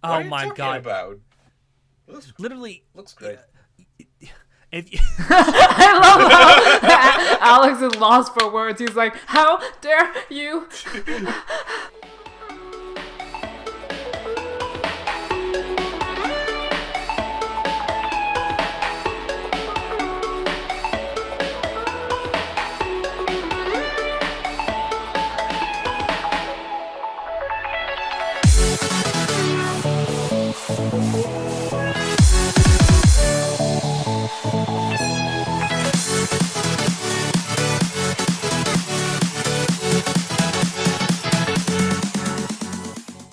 What Oh are you my talking god! about? Literally, Looks great. if you, I love how Alex is lost for words. He's like, "How dare you?"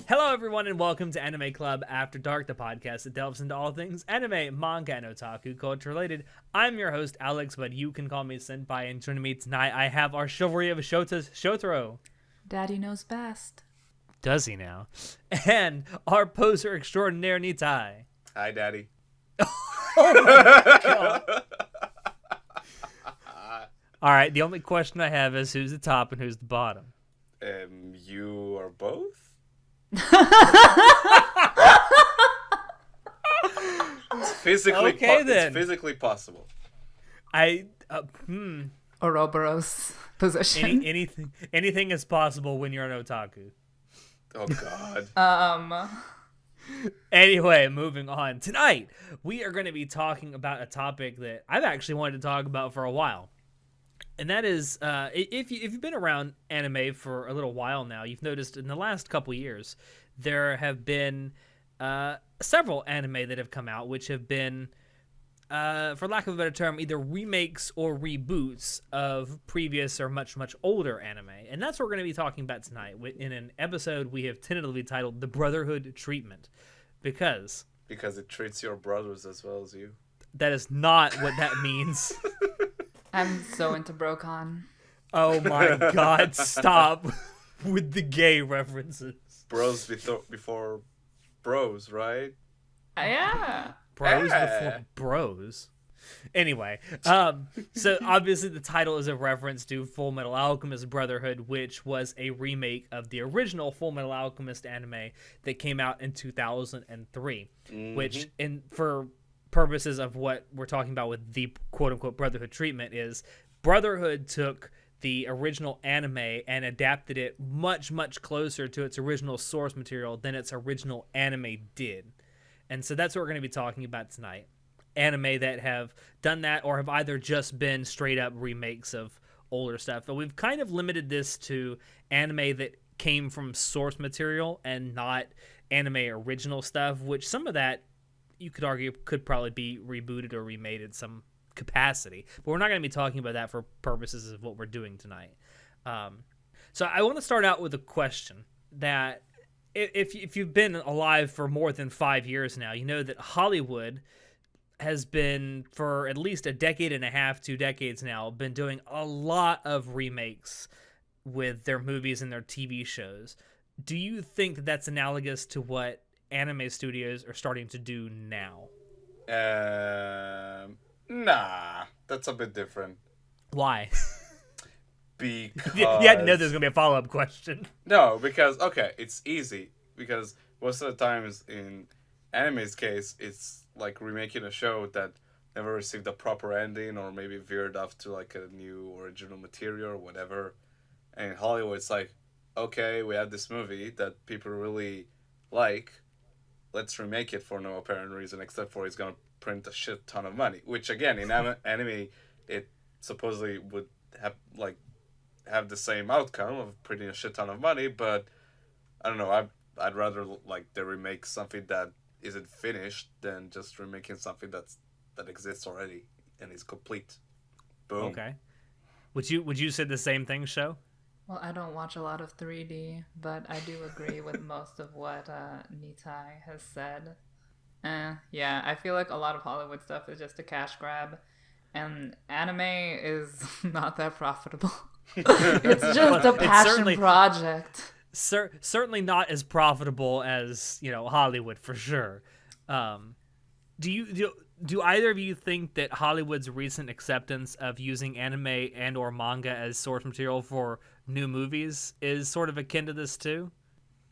hello everyone, and welcome to Anime Club After Dark, the podcast that delves into all things anime, manga, and otaku culture related. I'm your host Alex, but you can call me Senpai. And joining me tonight, I have our chivalry of Shota's Shotaro. Daddy knows best. Does he now? And our poser extraordinaire Nitai. Hi, Daddy. All right, the only question I have is who's the top and who's the bottom. You are both? It's physically Okay, then. It's physically possible. Ouroboros position. Anything is possible when you're an otaku. Oh God. Anyway, moving on. Tonight, we are going to be talking about a topic that I've actually wanted to talk about for a while. And that is, if you've been around anime for a little while now, you've noticed in the last couple years, there have been several anime that have come out, which have been, for lack of a better term, either remakes or reboots of previous or much, much older anime. And that's what we're going to be talking about tonight. In an episode we have tentatively titled The Brotherhood Treatment. Because Because it treats your brothers as well as you. that is not what that means. I'm so into Brocon. Oh my god, stop with the gay references. Bros before bros, right? Yeah. Bros Yeah. before bros. Anyway, so obviously the title is a reference to Full Metal Alchemist Brotherhood, which was a remake of the original Full Metal Alchemist anime that came out in 2003, which, for purposes of what we're talking about with the quote-unquote Brotherhood treatment, is Brotherhood took the original anime and adapted it much, much closer to its original source material than its original anime did. And so that's what we're going to be talking about tonight. Anime that have done that or have either just been straight up remakes of older stuff. But we've kind of limited this to anime that came from source material and not anime original stuff, which some of that you could argue could probably be rebooted or remade in some capacity. But we're not going to be talking about that for purposes of what we're doing tonight. So I want to start out with a question that if you've been alive for more than 5 years now, you know that Hollywood has been, for at least a decade and a half, 2 decades now, been doing a lot of remakes with their movies and their TV shows. Do you think that that's analogous to what anime studios are starting to do now? Nah, that's a bit different. Why? Because You had to know there's going to be a follow-up question. No, because okay, it's easy. Because most of the times in anime's case, it's like remaking a show that never received a proper ending or maybe veered off to like a new original material or whatever. And in Hollywood, it's like, okay, we have this movie that people really like. Let's remake it for no apparent reason except for it's gonna print a shit ton of money. Which again, in anime, it supposedly would have the same outcome of printing a shit ton of money. But I don't know. I'd rather like they remake something that isn't finished than just remaking something that exists already and is complete. Boom. Okay. Would you say the same thing, Sho? Well, I don't watch a lot of 3D, but I do agree with most of what Nitai has said. Yeah, I feel like a lot of Hollywood stuff is just a cash grab, and anime is not that profitable. It's just a passion project. Certainly not as profitable as, Hollywood, for sure. Do either of you think that Hollywood's recent acceptance of using anime and or manga as source material for new movies is sort of akin to this too?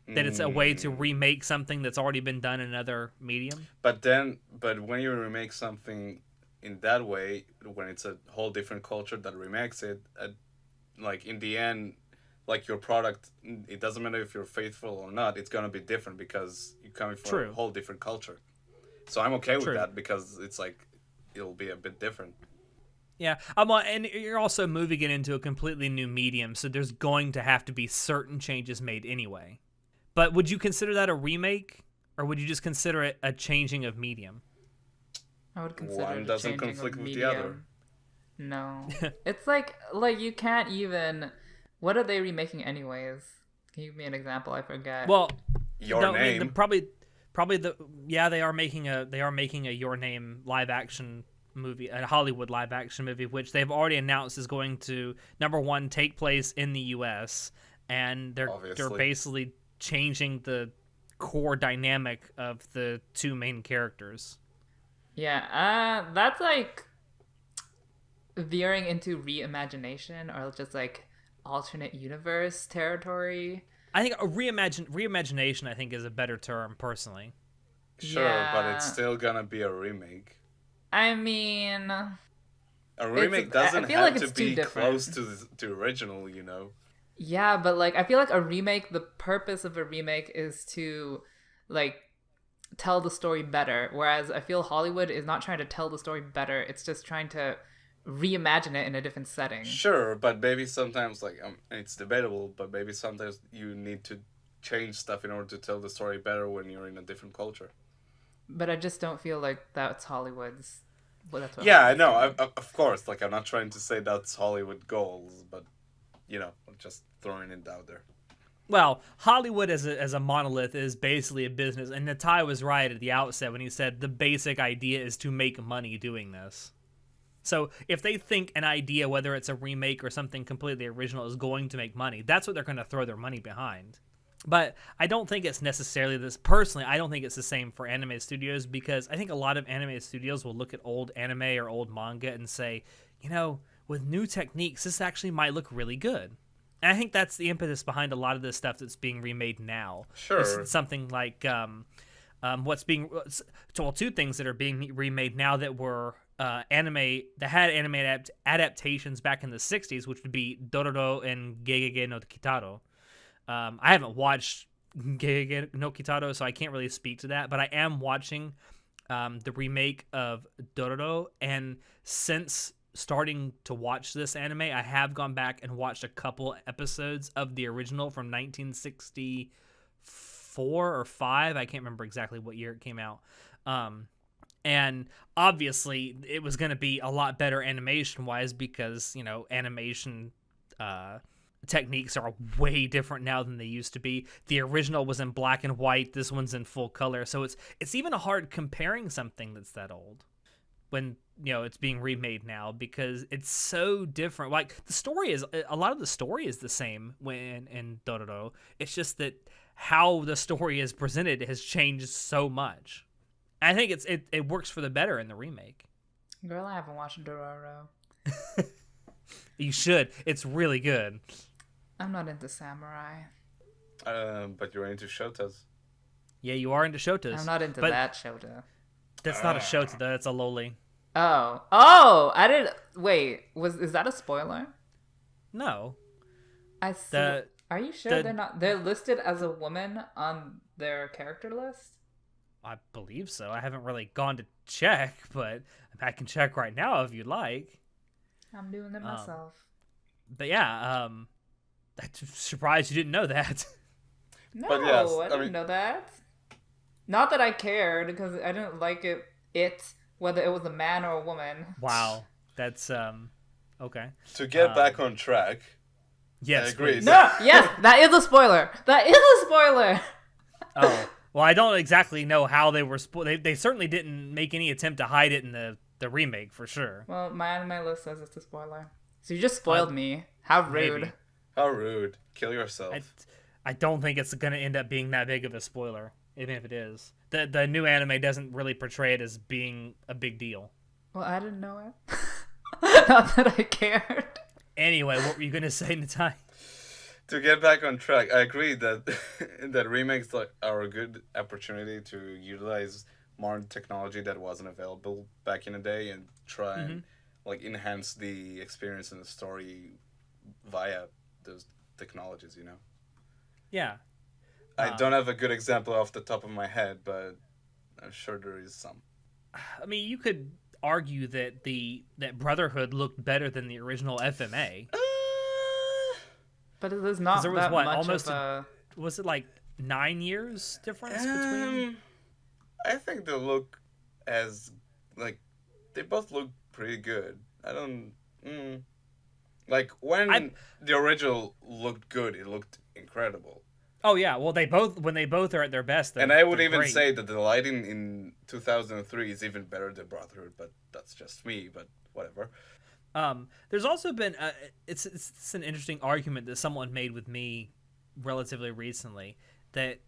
That it's a way to remake something that's already been done in another medium? But when you remake something in that way, when it's a whole different culture that remakes it, like in the end, like your product, it doesn't matter if you're faithful or not, it's gonna be different because you're coming from a whole different culture. So I'm okay with that because it's like it'll be a bit different. Yeah, and you're also moving it into a completely new medium, so there's going to have to be certain changes made anyway. But would you consider that a remake, or would you just consider it a changing of medium? I would consider one it a doesn't changing conflict of with medium. the other. No. It's like you can't even... What are they remaking anyways? Can you give me an example? I forget. Well, Your Name. I mean, probably they are making a Your Name live action movie, a Hollywood live action movie, which they've already announced is going to, number one, take place in the U.S. and they're basically changing the core dynamic of the two main characters. Yeah, that's like veering into reimagination or just like alternate universe territory. I think reimagination I think is a better term personally. Sure, but it's still gonna be a remake. I mean, a remake doesn't have to be close to the original, you know. Yeah, but like I feel like a remake, the purpose of a remake is to like tell the story better, whereas I feel Hollywood is not trying to tell the story better, it's just trying to reimagine it in a different setting. Sure, but maybe sometimes like it's debatable, but maybe sometimes you need to change stuff in order to tell the story better when you're in a different culture. But I just don't feel like that's Hollywood's. Well, that's what yeah, I know. Of course, like I'm not trying to say that's Hollywood goals, but you know, I'm just throwing it out there. Well, Hollywood as a monolith is basically a business, and Natai was right at the outset when he said the basic idea is to make money doing this. So if they think an idea, whether it's a remake or something completely original, is going to make money, that's what they're going to throw their money behind. But I don't think it's necessarily this. Personally, I don't think it's the same for anime studios, because I think a lot of anime studios will look at old anime or old manga and say, you know, with new techniques, this actually might look really good. And I think that's the impetus behind a lot of this stuff that's being remade now. Sure. It's something like two things that are being remade now that were anime that had anime adaptations back in the 60s, which would be Dororo and Gegege no Kitaro. I haven't watched Gegege no Kitaro, so I can't really speak to that, but I am watching the remake of Dororo, and since starting to watch this anime, I have gone back and watched a couple episodes of the original from 1964 or 5. I can't remember exactly what year it came out. And obviously it was going to be a lot better animation wise, because, you know, animation techniques are way different now than they used to be. The original was in black and white. This one's in full color. So it's even hard comparing something that's that old when, you know, it's being remade now, because it's so different. Like a lot of the story is the same when in Dororo. It's just that how the story is presented has changed so much. I think it works for the better in the remake. Girl, I haven't watched Dororo. You should. It's really good. I'm not into samurai. But you're into shotas. Yeah, you are into shotas. I'm not into that shota. That's not a shota, though. That's a loli. Oh, I didn't. Wait, is that a spoiler? No. Are you sure they're not? They're listed as a woman on their character list? I believe so. I haven't really gone to check, but I can check right now if you'd like. I'm doing it myself. But yeah, I'm surprised you didn't know that. No, but yes, I didn't know that. Not that I cared, because I didn't like it whether it was a man or a woman. Wow, that's okay. To get back on track. Yes, I agree. No, yes, that is a spoiler. That is a spoiler. Oh, well, I don't exactly know how they were they certainly didn't make any attempt to hide it in the remake, for sure. Well, my anime list says it's a spoiler. So you just spoiled me. How rude. Maybe. How rude. Kill yourself. I don't think it's going to end up being that big of a spoiler, even if it is. The new anime doesn't really portray it as being a big deal. Well, I didn't know it. Not that I cared. Anyway, what were you going to say, Natai? To get back on track, I agree that that remakes are a good opportunity to utilize modern technology that wasn't available back in the day and try and enhance the experience and the story via those technologies. Yeah. I don't have a good example off the top of my head, but I'm sure there is some. I mean, you could argue that that Brotherhood looked better than the original FMA. But it is not There was that what, much almost of a... was it like 9 years difference between? I think they look as they both look pretty good. I don't when the original looked good, it looked incredible. Oh yeah, well when they both are at their best, and I would even great. say that the lighting in 2003 is even better than Brotherhood, but that's just me. But whatever. There's also been it's an interesting argument that someone made with me relatively recently that,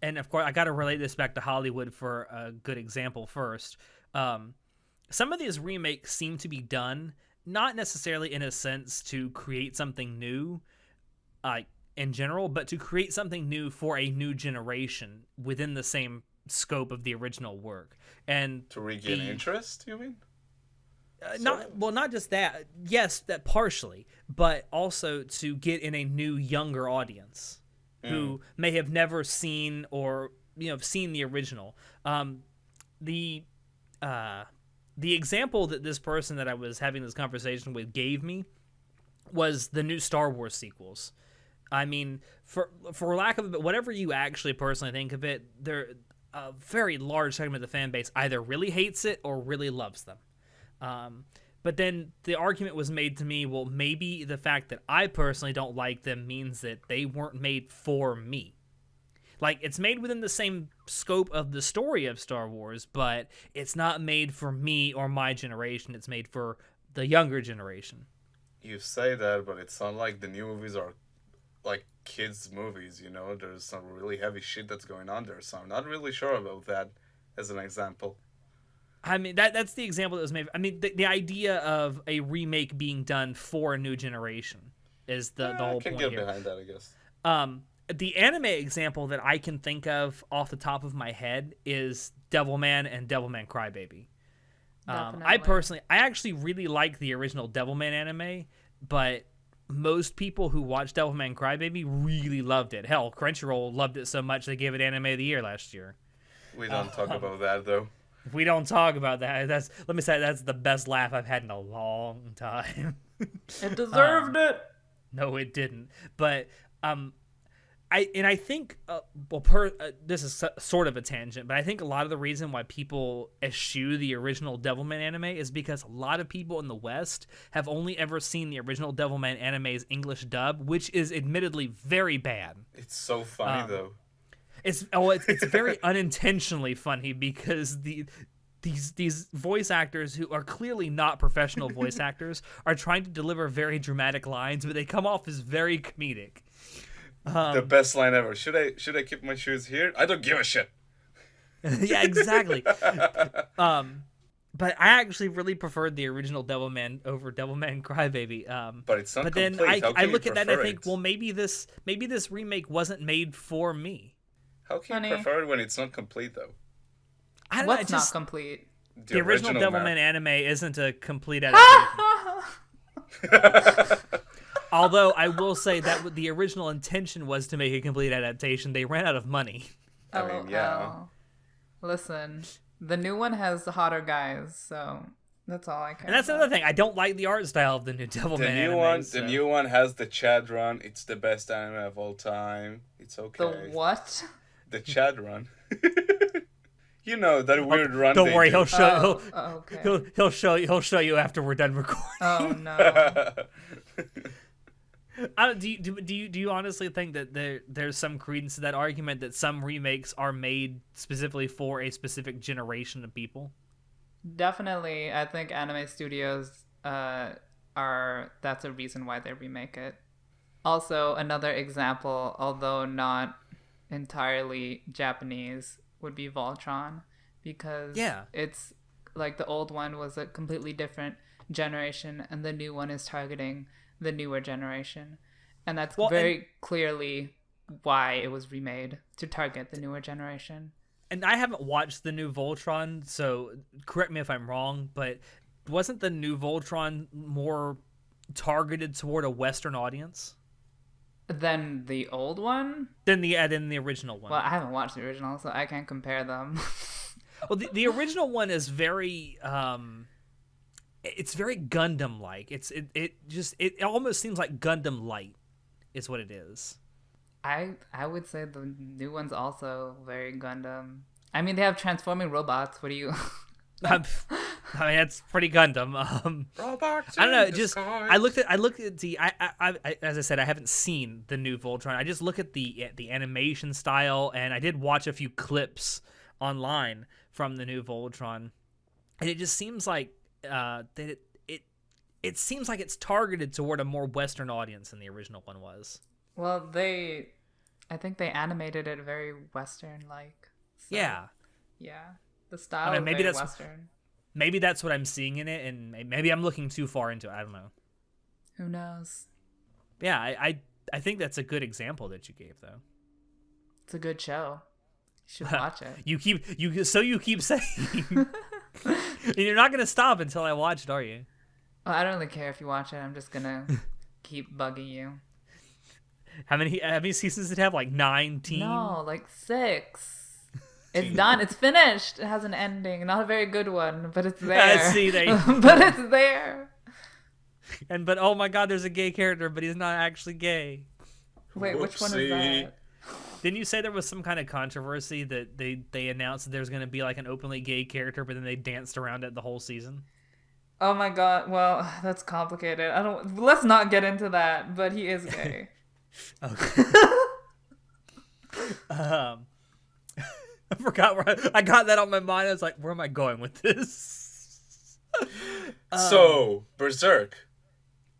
and of course I got to relate this back to Hollywood for a good example first. Some of these remakes seem to be done not necessarily in a sense to create something new, in general, but to create something new for a new generation within the same scope of the original work, and to regain interest. You mean? Not just that. Yes, that partially, but also to get in a new, younger audience who may have never seen or seen the original. The example that this person that I was having this conversation with gave me was the new Star Wars sequels. I mean, for lack of it, whatever you actually personally think of it, there a very large segment of the fan base either really hates it or really loves them. But then the argument was made to me, well, maybe the fact that I personally don't like them means that they weren't made for me. Like, it's made within the same scope of the story of Star Wars, but it's not made for me or my generation. It's made for the younger generation. You say that, but it's not like the new movies are like kids' movies, There's some really heavy shit that's going on there, so I'm not really sure about that as an example. I mean, that's the example that was made. I mean, the idea of a remake being done for a new generation is the whole point here. I can get behind that, I guess. The anime example that I can think of off the top of my head is Devilman and Devilman Crybaby. I actually really like the original Devilman anime, but most people who watch Devilman Crybaby really loved it. Hell, Crunchyroll loved it so much they gave it Anime of the Year last year. We don't talk about that, though. We don't talk about that. Let me say that's the best laugh I've had in a long time. It deserved it. No, it didn't. But I think this is sort of a tangent, but I think a lot of the reason why people eschew the original Devilman anime is because a lot of people in the West have only ever seen the original Devilman anime's English dub, which is admittedly very bad. It's so funny though. It's very unintentionally funny because these voice actors who are clearly not professional voice actors are trying to deliver very dramatic lines, but they come off as very comedic. The best line ever. Should I keep my shoes here? I don't give a shit. Yeah, exactly. But I actually really preferred the original Devilman over Devilman Crybaby. But it's not But complete. then I look at that and I think, it? well, maybe this remake wasn't made for me. How can you prefer it when it's not complete, though? I don't What's know, not complete? The original Devilman anime isn't a complete adaptation. Although I will say that the original intention was to make a complete adaptation. They ran out of money. I mean, yeah. Listen, the new one has the hotter guys, so that's all I care. And that's another thing. I don't like the art style of the new Devilman anime. The new one has the Chad run. It's the best anime of all time. It's okay. The what? The Chad run. You know that weird run. Don't worry, he'll show. Okay. He'll show you after we're done recording. Oh no. Do you honestly think that there's some credence to that argument that some remakes are made specifically for a specific generation of people? Definitely, I think anime studios that's a reason why they remake it. Also, another example, although not entirely Japanese, would be Voltron, because it's like the old one was a completely different generation and the new one is targeting the newer generation. And that's Well, very clearly why it was remade, to target the newer generation. And I haven't watched the new Voltron, so correct me if I'm wrong, but wasn't the new Voltron more targeted toward a Western audience Then the old one? than the original one? Well, I haven't watched the original, so I can't compare them. Well, the original one is very it's very Gundam like. It almost seems like Gundam Light is what it is. I would say the new one's also very Gundam. I mean, they have transforming robots. What do you? I mean, it's pretty Gundam. Robots I don't know. in Just disguise. I looked at the. As I said, I haven't seen the new Voltron. I just look at the animation style, and I did watch a few clips online from the new Voltron, and it just seems like that it seems like it's targeted toward a more Western audience than the original one was. Well, I think they animated it very Western-like. So, Yeah. Yeah. The style I mean, is maybe very that's- Western. Maybe that's what I'm seeing in it, and maybe I'm looking too far into it. I don't know. Who knows? Yeah, I think that's a good example that you gave, though. It's a good show. You should watch it. You keep saying, and you're not gonna stop until I watch it, are you? Well, I don't really care if you watch it. I'm just gonna keep bugging you. How many seasons did it have? Like 19? No, like 6. It's done. It's finished. It has an ending. Not a very good one, but it's there. See, but it's there. But oh my God, there's a gay character, but he's not actually gay. Wait, which one is Whoopsie. that? Didn't you say there was some kind of controversy that they announced that there's going to be like an openly gay character, but then they danced around it the whole season? Oh my god. Well, that's complicated. Let's not get into that, but he is gay. Okay. I forgot where I got that on my mind. I was like, where am I going with this? So, Berserk.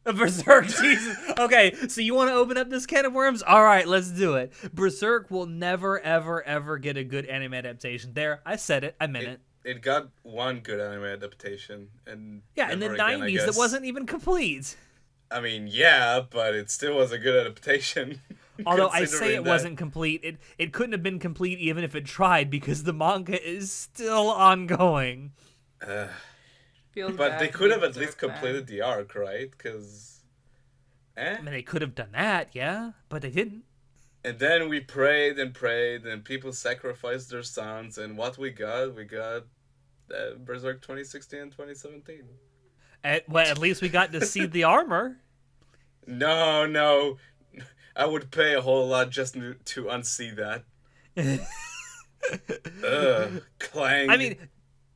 Berserk, Jesus. Okay, so you want to open up this can of worms? All right, let's do it. Berserk will never, ever, ever get a good anime adaptation. There, I said it. I meant it. It got one good anime adaptation, and Yeah, in the never again, I 90s, that guess. wasn't even complete. I mean, yeah, but it still was a good adaptation. Although I say considering it that- wasn't complete, it couldn't have been complete even if it tried because the manga is still ongoing. Feels But bad they to could be have a at least Berserk fan. completed the arc, right? Because, I mean, they could have done that, yeah, but they didn't. And then we prayed and prayed, and people sacrificed their sons, and what we got Berserk 2016 and 2017. At least we got to see the armor. No, I would pay a whole lot just to unsee that. Clang. I mean,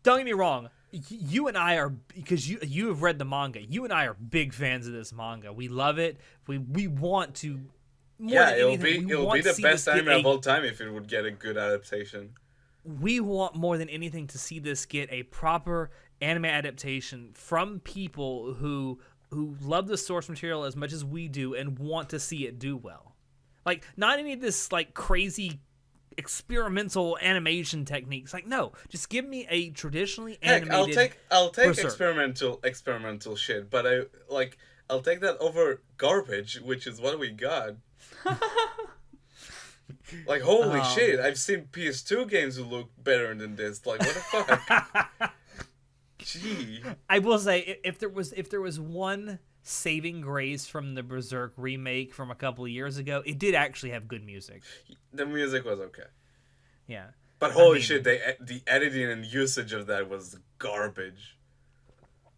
don't get me wrong. You and I are, because you have read the manga. You and I are big fans of this manga. We love it. We want to. More than anything, we it'll want be to the see best this get anime of a- all time if it would get a good adaptation. We want more than anything to see this get a proper anime adaptation from people who love the source material as much as we do and want to see it do well. Like, not any of this like crazy experimental animation techniques. Like, no, just give me a traditionally Heck, animated. I'll take Berserk. experimental shit, but I'll take that over garbage, which is what we got. Like, holy shit, I've seen PS2 games who look better than this. Like, what the fuck? Gee. I will say, if there was one saving grace from the Berserk remake from a couple of years ago, it did actually have good music. The music was okay. Yeah. But holy mean- shit, the editing and usage of that was garbage.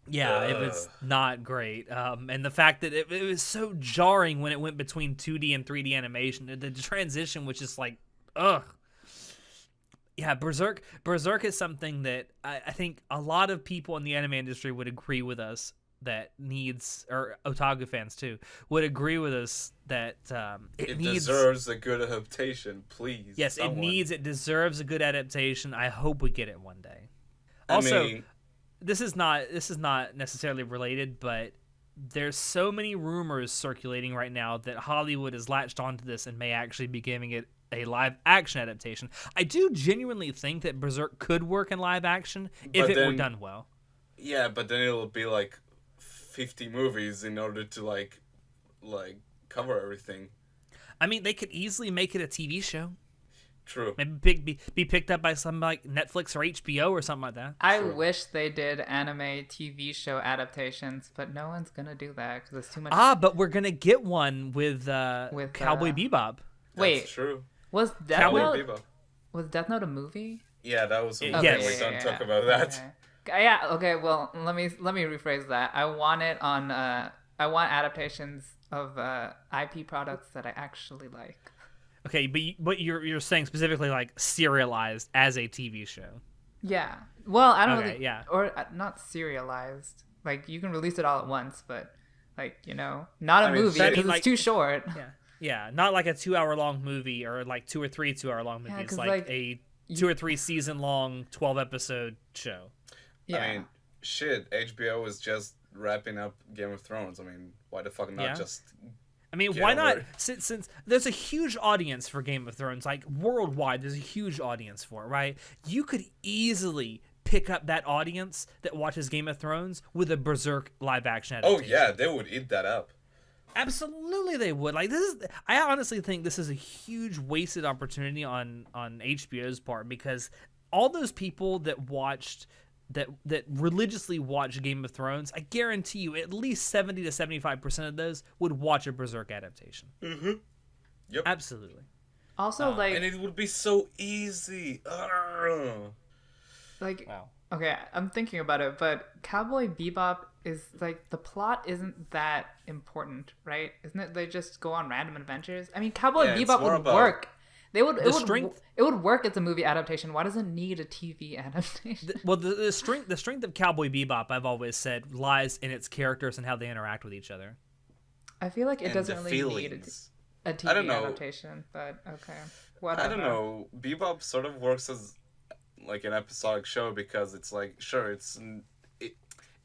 Yeah, it was not great. And the fact that it was so jarring when it went between 2D and 3D animation. The transition was just like, ugh. Yeah, Berserk is something that I think a lot of people in the anime industry would agree with us that needs, or otaku fans too, would agree with us that it needs, deserves a good adaptation, please. yes, someone. it deserves a good adaptation. I hope we get it one day. I Also, mean, this is not necessarily related, but there's so many rumors circulating right now that Hollywood has latched onto this and may actually be giving it a live action adaptation. I do genuinely think that Berserk could work in live action if But it were then- done well. yeah, but then it'll be like 50 movies in order to like cover everything. I mean, they could easily make it a TV show. True. Maybe be picked up by some like Netflix or HBO or something like that. I True. wish they did anime TV show adaptations, but no one's gonna do that because it's too much. But we're gonna get one with Cowboy Bebop. Wait, That's true. was Death Cowboy Note? Bebop. Was Death Note a movie? Yeah, that was. Yes. Okay, we don't talk about that. Okay. Yeah. Okay. Well, let me rephrase that. I want it on. I want adaptations of IP products that I actually like. Okay, but you're saying specifically like serialized as a TV show. Yeah. Well, I don't Okay, really. yeah. Or not serialized. Like you can release it all at once, but like not a movie that- because like- it's too short. Yeah, not like a 2-hour long movie or like 2 or 3 2-hour long movies. 'cause, like a 2 or 3 season long 12 episode show. Yeah. I mean, shit. HBO is just wrapping up Game of Thrones. I mean, why the fuck not Yeah. just? I mean, Get why over not? it. Since there's a huge audience for Game of Thrones, like worldwide, there's a huge audience for it, right? You could easily pick up that audience that watches Game of Thrones with a Berserk live action Oh adaptation. yeah, they would eat that up. Absolutely, they would. Like I honestly think this is a huge wasted opportunity on HBO's part because all those people that watched that religiously watch Game of Thrones, I guarantee you, at least 70 to 75% of those would watch a Berserk adaptation. Mm-hmm. Yep. Absolutely. Also, And it would be so easy. Ugh. like Wow. okay, I'm thinking about it, but Cowboy Bebop is like the plot isn't that important, right? Isn't it? They just go on random adventures. I mean, Cowboy Yeah, it's Bebop more would about- work. It would work as a movie adaptation. Why does it need a TV adaptation? Well, the strength of Cowboy Bebop, I've always said, lies in its characters and how they interact with each other. I feel like it And doesn't the really need feelings. a I TV don't know. adaptation, but okay, whatever. I don't know. Bebop sort of works as like an episodic show because it's like sure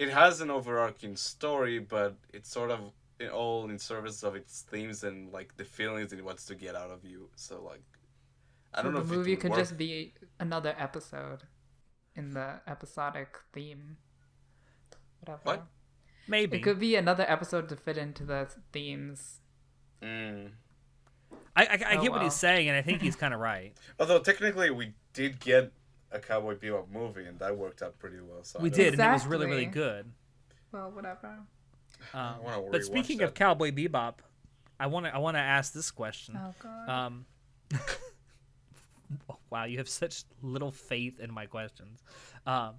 it has an overarching story, but it's sort of all in service of its themes and like the feelings it wants to get out of you. So like, I don't know the if movie it could work. just be another episode in the episodic theme. Whatever. What? Maybe. It could be another episode to fit into the themes. Mm. I Oh, get what well. he's saying, and I think he's kind of right. Although technically we did get a Cowboy Bebop movie and that worked out pretty well. So We I don't- did, and it was really, really Exactly. good. Well, whatever. wanna But rewatch speaking of that. Cowboy Bebop, I want to ask this question. Oh god. Um, wow, you have such little faith in my questions. I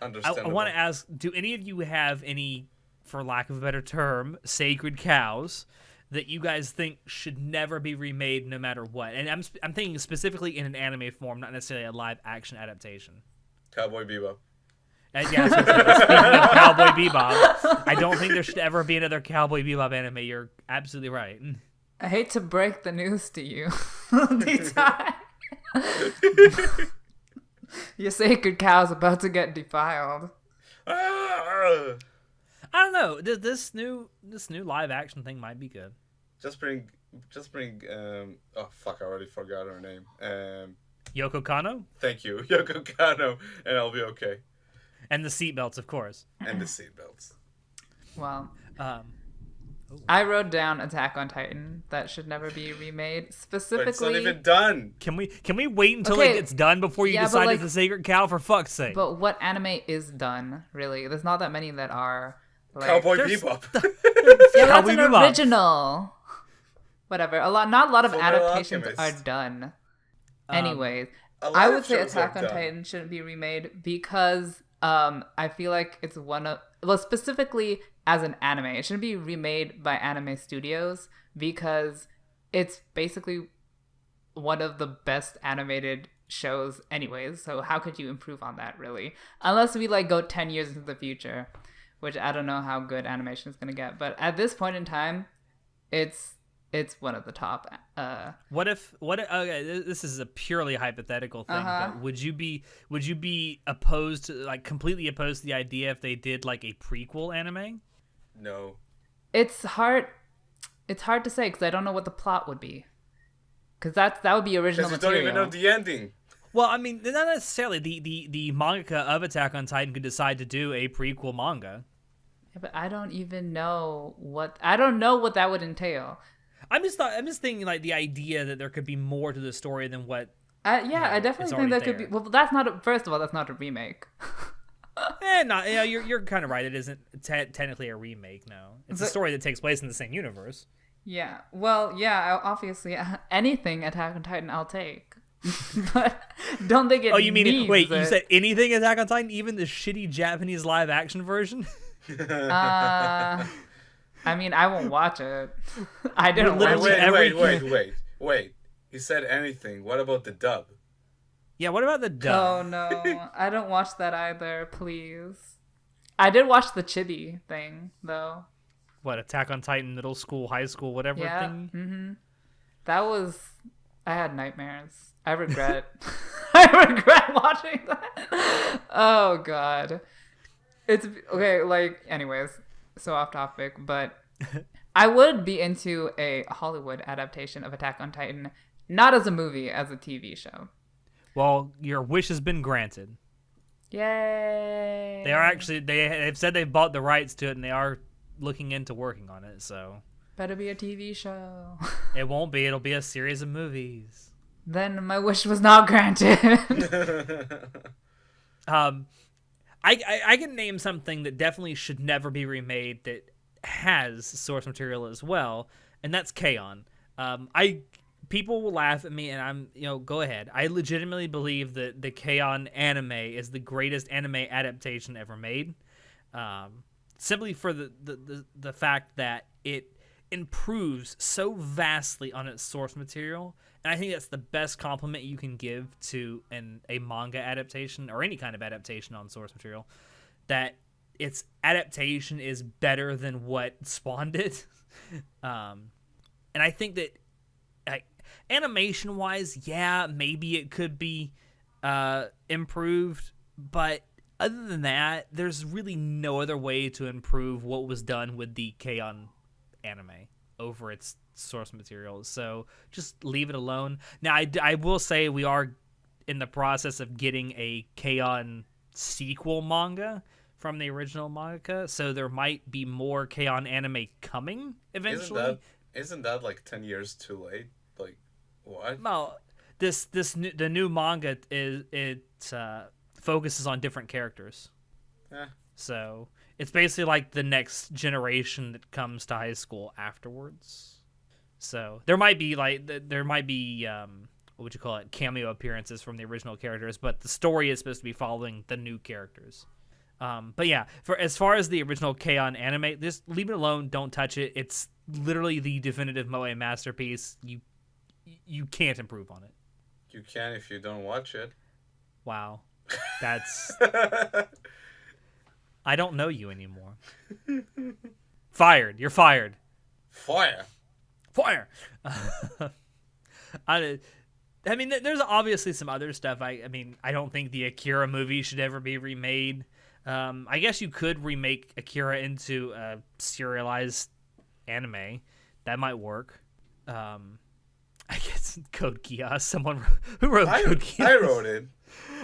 Understandable. want to ask: do any of you have any, for lack of a better term, sacred cows that you guys think should never be remade, no matter what? And I'm thinking specifically in an anime form, not necessarily a live action adaptation. Cowboy Bebop. And yeah, so speaking of Cowboy Bebop, I don't think there should ever be another Cowboy Bebop anime. You're absolutely right. I hate to break the news to you, Nitai. Your sacred cow's about to get defiled. Ah! I don't know. This new live action thing might be good. Just bring. Oh fuck! I already forgot her name. Yoko Kanno Thank you, Yoko Kanno, and I'll be okay. and the seatbelts, of course. And the seatbelts. Well, Um, I wrote down Attack on Titan that should never be remade. But Specifically, it's not even done. can we wait until Okay, it gets done before you yeah, but, decide like- it's a sacred cow? For fuck's sake! but what anime is done? Really, there's not that many that are. Like, Cowboy there's- Bebop. Yeah, that's Cowboy an Bebop. original. Whatever. Not a lot of Fullmetal adaptations Alchemist. are done. Anyways, A lot I of would say shows are Attack on done. Titan shouldn't be remade because I feel like it's one of specifically as an anime, it shouldn't be remade by anime studios because it's basically one of the best animated shows anyways. So how could you improve on that really? Unless we like go 10 years into the future, which I don't know how good animation is going to get, but at this point in time, it's one of the top. What if okay, this is a purely hypothetical thing, but would you be opposed to, like, completely opposed to the idea if they did like a prequel anime? No. It's hard to say because I don't know what the plot would be. Because that would be original Because you don't material. even know the ending. Well, I mean, not necessarily. The mangaka of Attack on Titan could decide to do a prequel manga. Yeah, but I don't even know what that would entail. I'm just thinking like the idea that there could be more to the story than what. I definitely think that could be. Well, that's not. First of all, that's not a remake. You're kind of right. It isn't technically a remake. No, it's a story that takes place in the same universe. Yeah. Well, yeah. Obviously, anything Attack on Titan, I'll take. But don't think it. Oh, you mean needs you said anything Attack on Titan, even the shitty Japanese live action version? I mean, I won't watch it. I didn't watch it. Wait. He said anything. What about the dub? Yeah, what about the dub? Oh, no. I don't watch that either, please. I did watch the Chibi thing, though. What, Attack on Titan middle school, high school, whatever thing? Mm-hmm. That was... I had nightmares. I regret... I regret watching that. Oh, God. It's... Okay, like, anyways. So off topic, but... I would be into a Hollywood adaptation of Attack on Titan. Not as a movie, as a TV show. Well, your wish has been granted. Yay! They've said they've bought the rights to it, and they are looking into working on it. So better be a TV show. It won't be. It'll be a series of movies. Then my wish was not granted. I can name something that definitely should never be remade that has source material as well, and that's K-On! People will laugh at me, and I'm, go ahead. I legitimately believe that the K-On! Anime is the greatest anime adaptation ever made, simply for the fact that it improves so vastly on its source material, and I think that's the best compliment you can give to a manga adaptation or any kind of adaptation on source material, that its adaptation is better than what spawned it. And I think that animation wise, yeah, maybe it could be improved, but other than that, there's really no other way to improve what was done with the K-On! Anime over its source material. So just leave it alone. Now, I will say we are in the process of getting a K-On! Sequel manga from the original mangaka, so there might be more K-On! Anime coming eventually. Isn't that like 10 years too late? Like, what? Well, the new manga focuses on different characters. So it's basically like the next generation that comes to high school afterwards. So there might be what would you call it, cameo appearances from the original characters, but the story is supposed to be following the new characters. But yeah, as far as the original K-On! Anime, just leave it alone. Don't touch it. It's literally the definitive moe masterpiece. You can't improve on it. You can if you don't watch it. Wow, that's. I don't know you anymore. Fired. You're fired. Fire. I mean, there's obviously some other stuff. I mean, I don't think the Akira movie should ever be remade. I guess you could remake Akira into a serialized anime. That might work. I guess Code Geass. Someone who wrote Code Geass. I wrote it.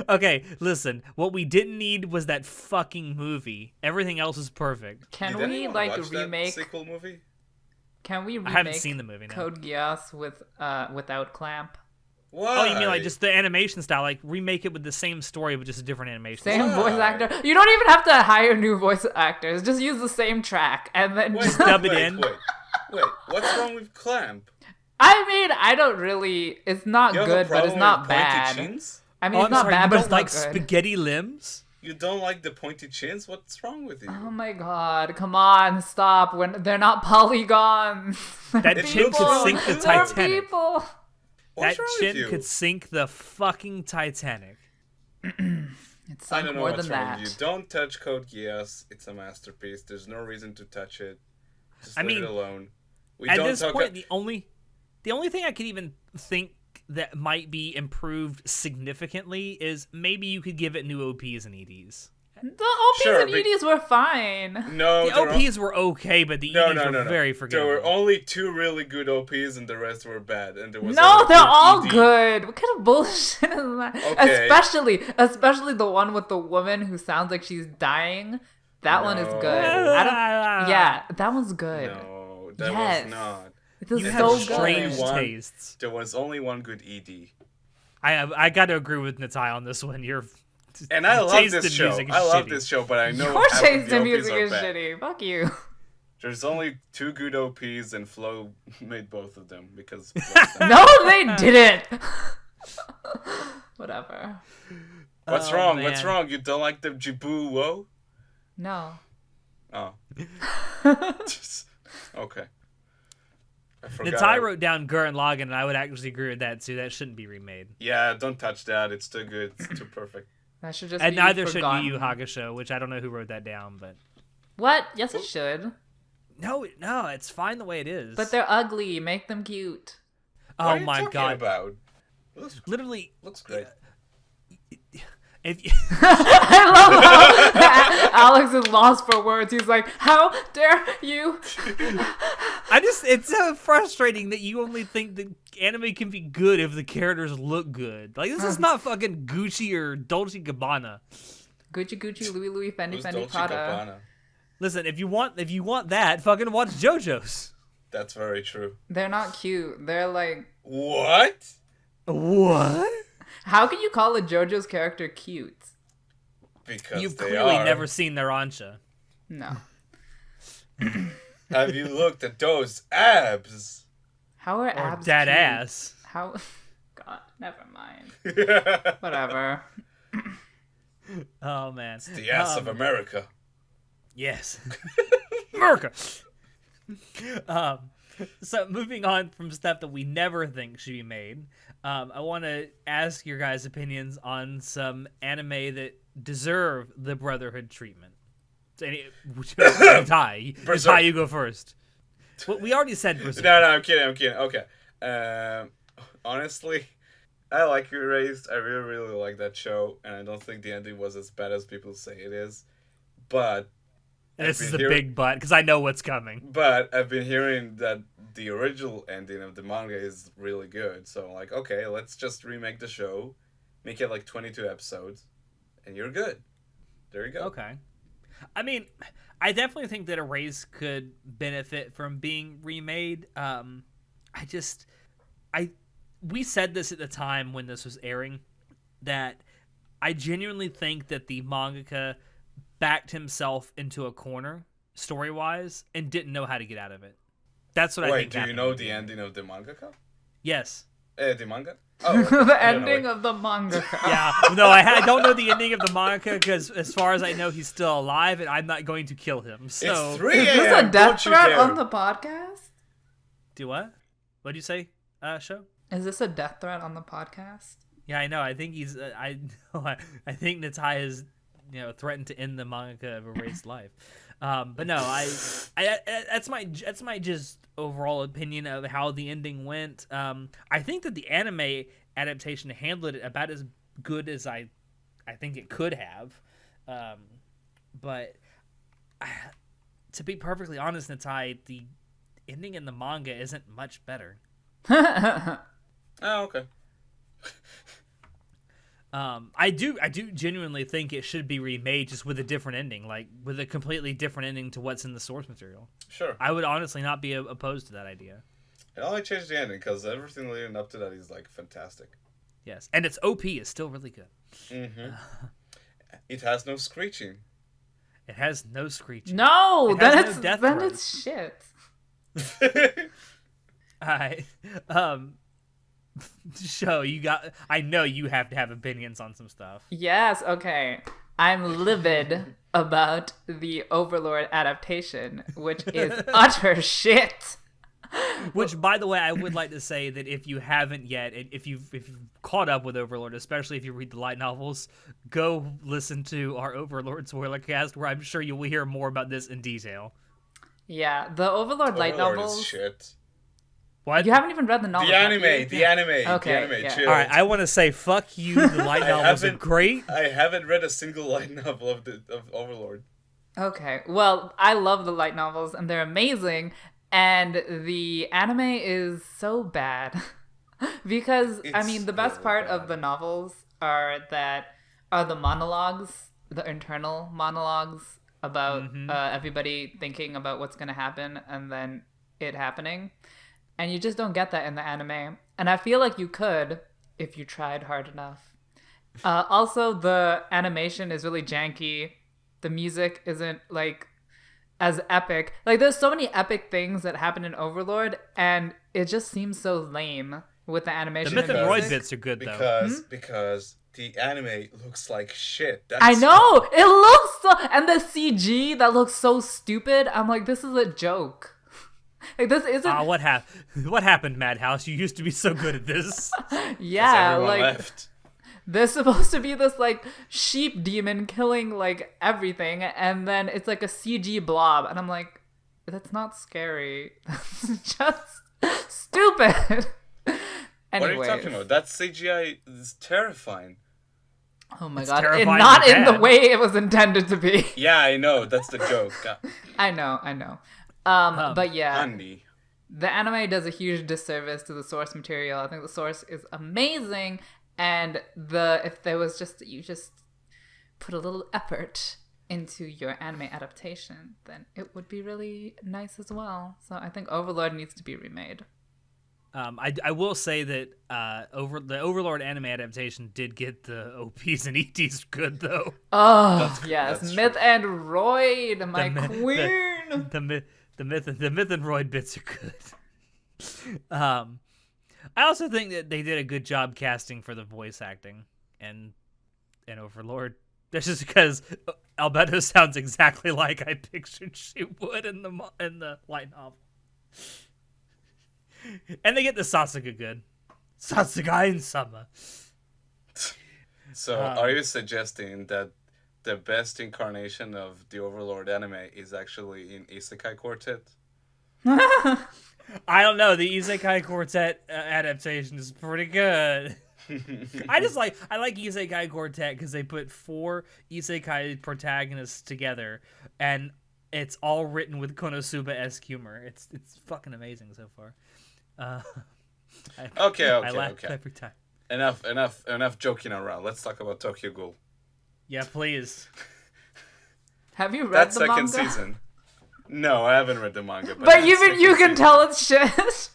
Okay, listen. What we didn't need was that fucking movie. Everything else is perfect. Can we like remake that sequel movie? Can we remake I haven't seen the movie. No. Code Geass without Clamp? Why? Oh, you mean like just the animation style? Like remake it with the same story but just a different animation. Same voice actor. You don't even have to hire new voice actors. Just use the same track and then just dub it in. Wait. What's wrong with Clamp? I mean, I don't really. It's not good, but it's not bad. Chins? I mean, it's not bad, but it's like not good. Spaghetti limbs. You don't like the pointy chins? What's wrong with you? Oh my god, come on, stop. When they're not polygons. That chin could sink the Titanic. People. What's that chin could sink the fucking Titanic. It's sunk more than that. You don't touch Code Geass. It's a masterpiece. There's no reason to touch it. Just leave it alone. At this point, the only thing I could even think that might be improved significantly is maybe you could give it new OPs and EDs. The OPs and EDs were fine. No, the OPs were okay, but the EDs were very forgettable. There were only 2 really good OPs, and the rest were bad. And there was they're all good. What kind of bullshit is that? Okay. Especially the one with the woman who sounds like she's dying. That one is good. Yeah, that one's good. No, that was not. It was You so have good. strange One- tastes. There was only one good ED. I got to agree with Natai on this one. Your And I love taste this in show. music is I love shitty. this show, but I know Your half taste of the in OPs music are is bad. shitty. Fuck you. There's only 2 good OPs, and Flo made both of them because. No, they didn't. Whatever. What's Oh, wrong? man. What's wrong? You don't like the Jibu Wo? No. Oh. Okay. I forgot. Natai wrote down Gurren Lagann, and I would actually agree with that too. That shouldn't be remade. Yeah, don't touch that. It's too good. It's too perfect. That should just And be neither should forgotten. Yu Yu Hakusho, which I don't know who wrote that down, but What? Yes, it should. no, it's fine the way it is. But they're ugly. Make them cute. What oh are you my talking god! about? Literally, Looks great. if I love how Alex is lost for words. He's like, "How dare you?" it's so frustrating that you only think that anime can be good if the characters look good. Like, this is not fucking Gucci or Dolce Gabbana. Gucci, Gucci, Louis, Louis, Fendi, Who's Fendi, Dolce Prada. Gabbana? Listen, if you want that, fucking watch JoJo's. That's very true. They're not cute. They're like, What? What? how can you call a JoJo's character cute? Because You've they clearly are. never seen their Ancha. No. Have you looked at those abs? How are Or abs that cute? ass. How? God, never mind. Whatever. Oh man. The ass of America. Yes. America. So moving on from stuff that we never think should be made, I want to ask your guys' opinions on some anime that deserve the Brotherhood treatment. Ty, you go first. Well, we already said Berserk. No, I'm kidding. Okay. Honestly, I like Erased. I really like that show, and I don't think the ending was as bad as people say it is. But This is a big but, because I know what's coming. But I've been hearing that the original ending of the manga is really good. So I'm like, okay, let's just remake the show, make it like 22 episodes, and you're good. There you go. Okay. I mean, I definitely think that Erase could benefit from being remade. We said this at the time when this was airing, that I genuinely think that the mangaka backed himself into a corner story-wise and didn't know how to get out of it. That's what I think. Wait, do you happened know at the end. ending of the mangaka? Yes. The manga? Oh, okay. The I don't know. ending of the manga. Yeah. No, I don't know the ending of the manga because, as far as I know, he's still alive, and I'm not going to kill him. So. It's 3 Is this a a.m. death Don't you threat dare. on the podcast? Do what? What'd you say, show? Is this a death threat on the podcast? Yeah, I know. I think he's. I think Natai has, threatened to end the manga of Erased life. But no, I that's my just overall opinion of how the ending went. I think that the anime adaptation handled it about as good as I think it could have. But to be perfectly honest, Natai, the ending in the manga isn't much better. Oh, okay. I do genuinely think it should be remade just with a different ending, like with a completely different ending to what's in the source material. Sure. I would honestly not be opposed to that idea. It only changed the ending because everything leading up to that is like fantastic. Yes, and its OP is still really good. Mm-hmm. It has no screeching. It has no screeching. No, It has then no it's death then throes. it's shit. Alright. Show you got. I know you have to have opinions on some stuff. Yes, okay. I'm livid about the Overlord adaptation, which is utter shit. Which, by the way, I would like to say that if you haven't yet, if you've caught up with Overlord, especially if you read the light novels, go listen to our Overlord spoiler cast, where I'm sure you will hear more about this in detail. Yeah, the Overlord light Overlord novels. is shit. What? You haven't even read the novels. The have you? anime. Okay, yeah. Chill. All right, I want to say fuck you. The light novels are great. I haven't read a single light novel of Overlord. Okay, well, I love the light novels, and they're amazing, and the anime is so bad. Because, I It's mean, the best really part bad. of the novels are the monologues, the internal monologues about everybody thinking about what's going to happen and then it happening. And you just don't get that in the anime. And I feel like you could if you tried hard enough. Also, the animation is really janky. The music isn't like as epic. Like there's so many epic things that happen in Overlord, and it just seems so lame with the animation. The Myth and and Roy music. bits are good though. Because the anime looks like shit. I know it looks so, and the CG that looks so stupid. I'm like, this is a joke. Like this isn't. What happened, Madhouse? You used to be so good at this. Yeah, like left. there's supposed to be this like sheep demon killing like everything, and then it's like a CG blob, and I'm like, that's not scary. That's just stupid. What are you talking about? That CGI is terrifying. Oh my It's god! terrifying Not and in the bad. way it was intended to be. Yeah, I know. That's the joke. I know. But yeah, Honey. the anime does a huge disservice to the source material. I think the source is amazing, and if there was you just put a little effort into your anime adaptation, then it would be really nice as well. So I think Overlord needs to be remade. I will say that the Overlord anime adaptation did get the OPs and EDs good though. Oh yes, that's Myth true. and Royd, my The queen. The myth and Royd bits are good. I also think that they did a good job casting for the voice acting and Overlord. That's just because Albedo sounds exactly like I pictured she would in the light novel. And they get the Sasuke good. Sasuke in summer. So, are you suggesting that the best incarnation of the Overlord anime is actually in Isekai Quartet? I don't know. The Isekai Quartet adaptation is pretty good. I like Isekai Quartet because they put 4 Isekai protagonists together, and it's all written with Konosuba-esque humor. It's fucking amazing so far. Okay. I laugh every time. Enough joking around. Let's talk about Tokyo Ghoul. Yeah, please. Have you read That the second manga? season. No, I haven't read the manga. But that even second you can season- tell it's shit.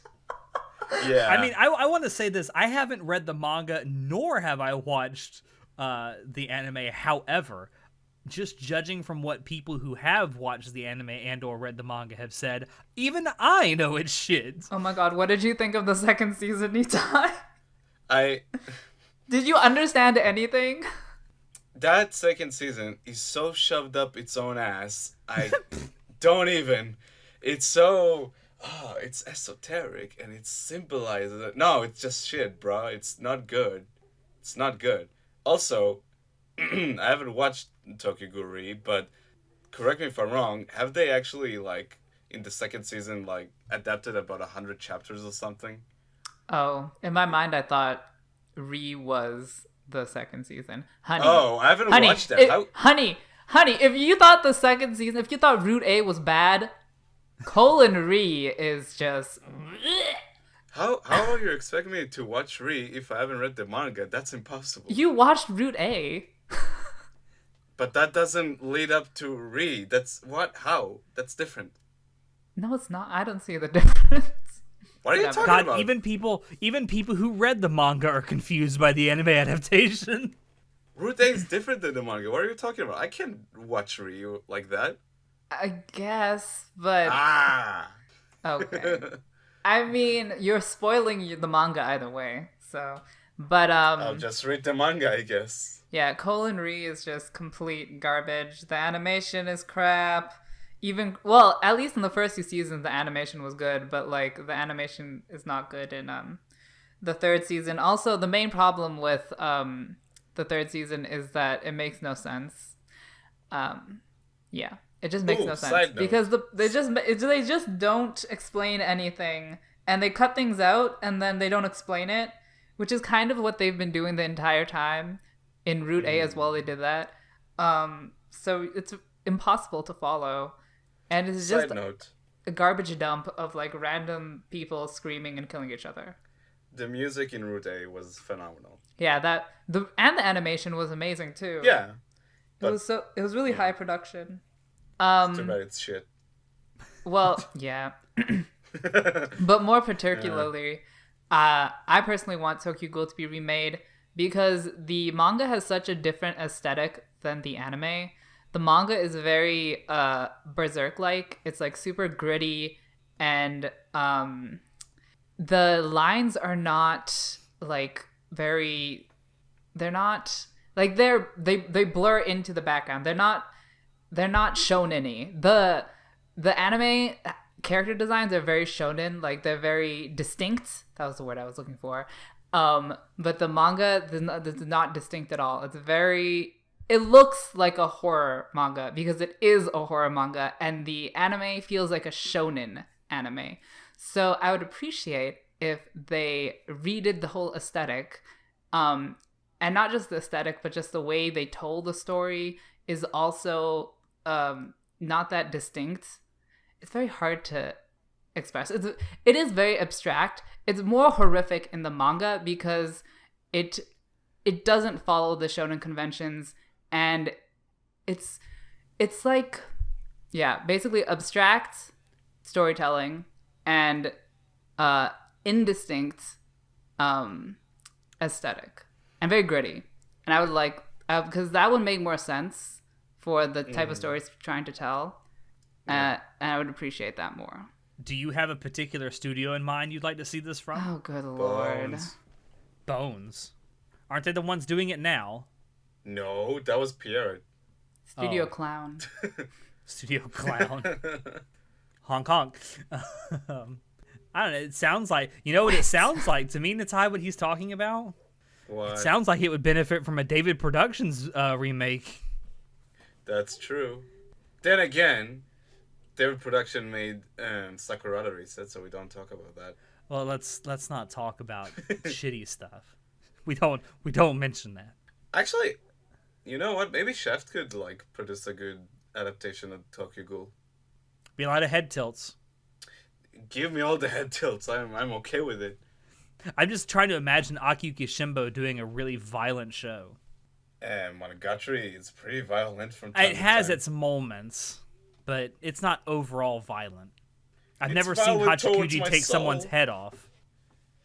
Yeah. I mean, I want to say this. I haven't read the manga, nor have I watched the anime. However, just judging from what people who have watched the anime and or read the manga have said, even I know it's shit. Oh my god, what did you think of the second season, Nitai? I Did you understand anything? that second season is so shoved up its own ass. I don't even. It's so it's esoteric and it symbolizes it. No, it's just shit, bro. It's not good. It's not good. Also, I haven't watched Tokyo Ghoul Re, but correct me if I'm wrong. Have they actually like in the second season like adapted about 100 chapters or something? Oh, in my mind, I thought Re was the second season. Honey. Oh, I haven't honey, watched that. honey, if you thought the second season, if you thought Route A was bad, Colon Re is just. How are you expecting me to watch Re if I haven't read the manga? That's impossible. You watched Route A. But that doesn't lead up to Re. That's what? How? That's different. No, it's not. I don't see the difference. What are you talking God, about? even people who read the manga are confused by the anime adaptation. Route A is different than the manga. What are you talking about? I can't watch Re like that. I guess, but Ah. okay. I mean, you're spoiling the manga either way. So, but I'll just read the manga, I guess. yeah, Colon Re is just complete garbage. The animation is crap. At least in the first 2 seasons, the animation was good, but like the animation is not good in the third season. Also, the main problem with the third season is that it makes no sense. Yeah, it just makes no sense side note. because they just don't explain anything, and they cut things out and then they don't explain it, which is kind of what they've been doing the entire time. In Route A as well, they did that. So it's impossible to follow. And it's just Side note. a garbage dump of like random people screaming and killing each other. The music in Route A was phenomenal. Yeah, the animation was amazing too. Yeah. It was really high production. Too bad it's shit. Well, yeah. But more particularly, I personally want Tokyo Ghoul to be remade because the manga has such a different aesthetic than the anime. The manga is very berserk-like. It's like super gritty, and the lines are not like very. They're not like they blur into the background. They're not shonen-y. The anime character designs are very shonen, like they're very distinct. That was the word I was looking for. But the manga is not distinct at all. It looks like a horror manga because it is a horror manga, and the anime feels like a shonen anime. So I would appreciate if they redid the whole aesthetic, and not just the aesthetic, but just the way they told the story is also not that distinct. It's very hard to express. It is very abstract. It's more horrific in the manga because it doesn't follow the shonen conventions, and it's like, yeah, basically abstract storytelling and indistinct aesthetic and very gritty. And I would like because that would make more sense for the type of stories trying to tell. And I would appreciate that more. Do you have a particular studio in mind you'd like to see this from? Oh, good lord. Bones. Aren't they the ones doing it now? No, that was Pierre. Studio Clown. Studio Clown. Hong Kong. I don't know. It sounds like... You know what it sounds like? To me, Natai, what he's talking about? What? It sounds like it would benefit from a David Productions remake. That's true. Then again, David Production made Sakurada Reset, so we don't talk about that. Well, let's not talk about shitty stuff. We don't mention that. Actually, you know what? Maybe Shaft could like produce a good adaptation of Tokyo Ghoul. Be a lot of head tilts. Give me all the head tilts. I'm okay with it. I'm just trying to imagine Akiyuki Shimbo doing a really violent show. Monogatari is pretty violent from time It to has time. its moments, but it's not overall violent. I've never It's seen violent towards Hachikuji my take soul. someone's head off.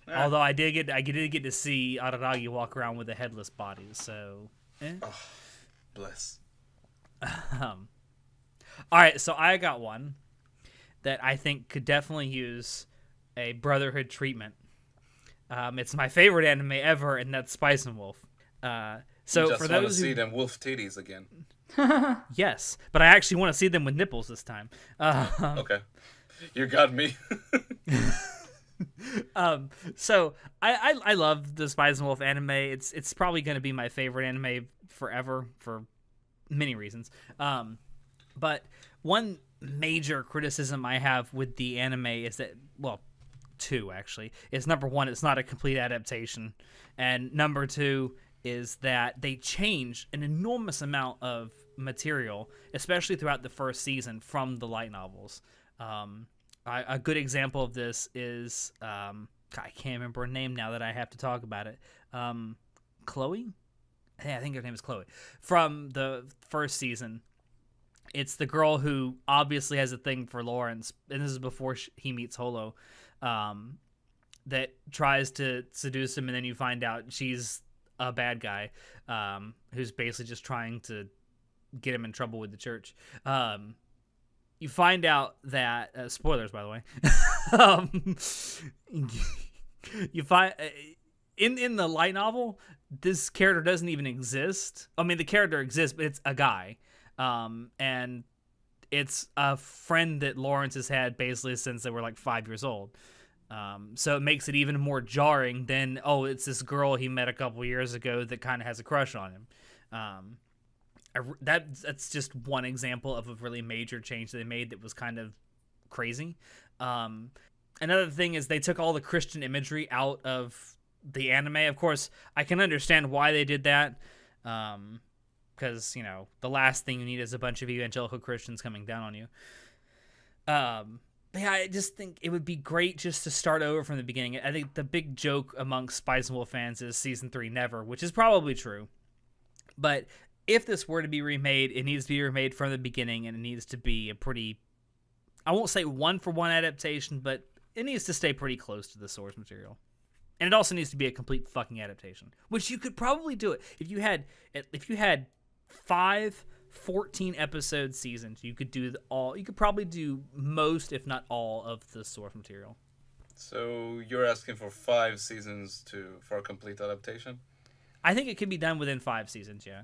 Although I did get to see Araragi walk around with a headless body, so... Oh, bless. All right, so I got one that I think could definitely use a Brotherhood treatment. It's my favorite anime ever, and that's Spice and Wolf. So you just for want to those see who... them wolf titties again. Yes, but I actually want to see them with nipples this time. Okay, you got me. So I love the Spice and Wolf anime. It's probably going to be my favorite anime forever for many reasons. But one major criticism I have with the anime is that, well, two actually, is number one, it's not a complete adaptation, and number two is that they change an enormous amount of material, especially throughout the first season from the light novels. A good example of this is I can't remember her name now that I have to talk about it. Chloe? Yeah, I think her name is Chloe. From the first season, it's the girl who obviously has a thing for Lawrence, and this is before he meets Holo, that tries to seduce him, and then you find out she's a bad guy who's basically just trying to get him in trouble with the church. You find out that spoilers, by the way. You find in the light novel, this character doesn't even exist. I mean, the character exists, but it's a guy, and it's a friend that Lawrence has had basically since they were like 5 years old. So it makes it even more jarring than, oh, it's this girl he met a couple years ago that kind of has a crush on him. That's just one example of a really major change that they made that was kind of crazy. Another thing is they took all the Christian imagery out of the anime. Of course, I can understand why they did that, because, you know, the last thing you need is a bunch of evangelical Christians coming down on you. But yeah, I just think it would be great just to start over from the beginning. I think the big joke amongst Spice and Wolf fans is season 3 never, which is probably true. But if this were to be remade, it needs to be remade from the beginning, and it needs to be a pretty, I won't say one-for-one adaptation, but it needs to stay pretty close to the source material. And it also needs to be a complete fucking adaptation, which you could probably do it if you had 5 14 episode seasons. You could probably do most, if not all, of the source material. So you're asking for 5 seasons for a complete adaptation? I think it could be done within 5 seasons. Yeah.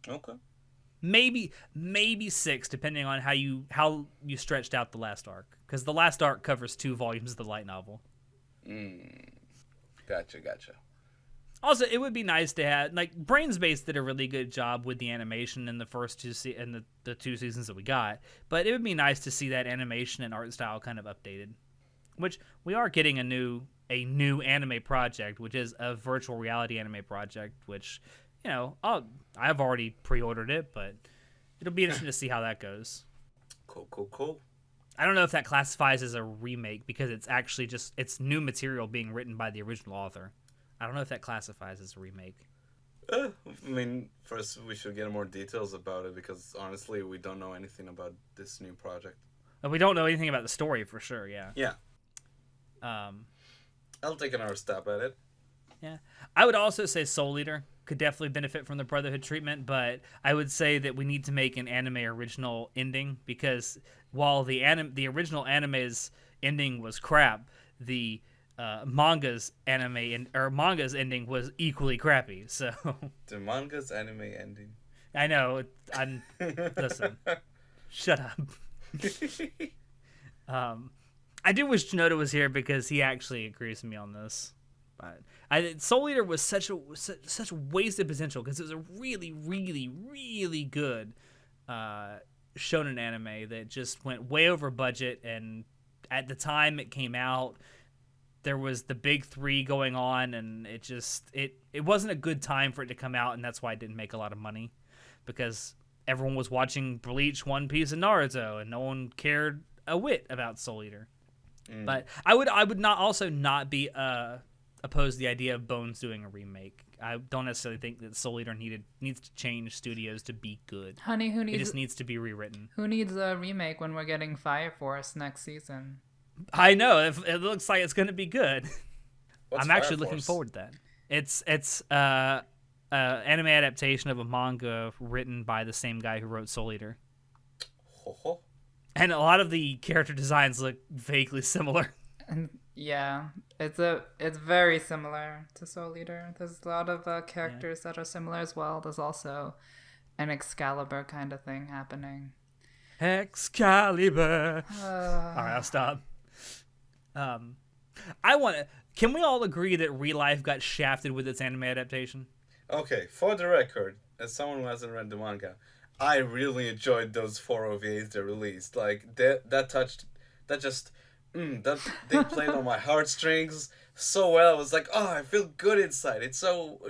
Okay. Maybe 6, depending on how you stretched out the last arc, because the last arc covers 2 volumes of the light novel. Gotcha. Also, it would be nice to have, like, Brainsbase did a really good job with the animation in the first 2 the 2 seasons that we got, but it would be nice to see that animation and art style kind of updated. Which we are getting a new anime project, which is a virtual reality anime project, which, you know, I've already pre-ordered it, but it'll be interesting to see how that goes. Cool. I don't know if that classifies as a remake because it's actually it's new material being written by the original author. I don't know if that classifies as a remake. I mean, first we should get more details about it because honestly, we don't know anything about this new project. We don't know anything about the story for sure. Yeah. Yeah. I'll take another stab at it. Yeah. I would also say Soul Eater could definitely benefit from the Brotherhood treatment, but I would say that we need to make an anime original ending because while the original anime's ending was crap, the manga's ending was equally crappy. So the manga's anime ending. I know. Listen. Shut up. I do wish Shinoda was here because he actually agrees with me on this. But Soul Eater was such wasted potential because it was a really, really, really good shonen anime that just went way over budget. And at the time it came out, there was the big 3 going on, and it wasn't a good time for it to come out, and that's why it didn't make a lot of money because everyone was watching Bleach, One Piece, and Naruto, and no one cared a whit about Soul Eater. But I would not be opposed to the idea of Bones doing a remake. I don't necessarily think that Soul Eater needs to change studios to be good. Honey, it just needs to be rewritten. Who needs a remake when we're getting Fire Force next season? I know it looks like it's going to be good. I'm actually looking Force? forward to that. It's anime adaptation of a manga written by the same guy who wrote Soul Eater. Ho. And a lot of the character designs look vaguely similar. And yeah, it's very similar to Soul Eater. There's a lot of characters that are similar as well. There's also an Excalibur kind of thing happening. Excalibur. All right, I'll stop. Can we all agree that Real Life got shafted with its anime adaptation? Okay, for the record, as someone who hasn't read the manga, I really enjoyed those 4 OVAs they released. Like they played on my heartstrings so well. I was like, oh, I feel good inside. It's so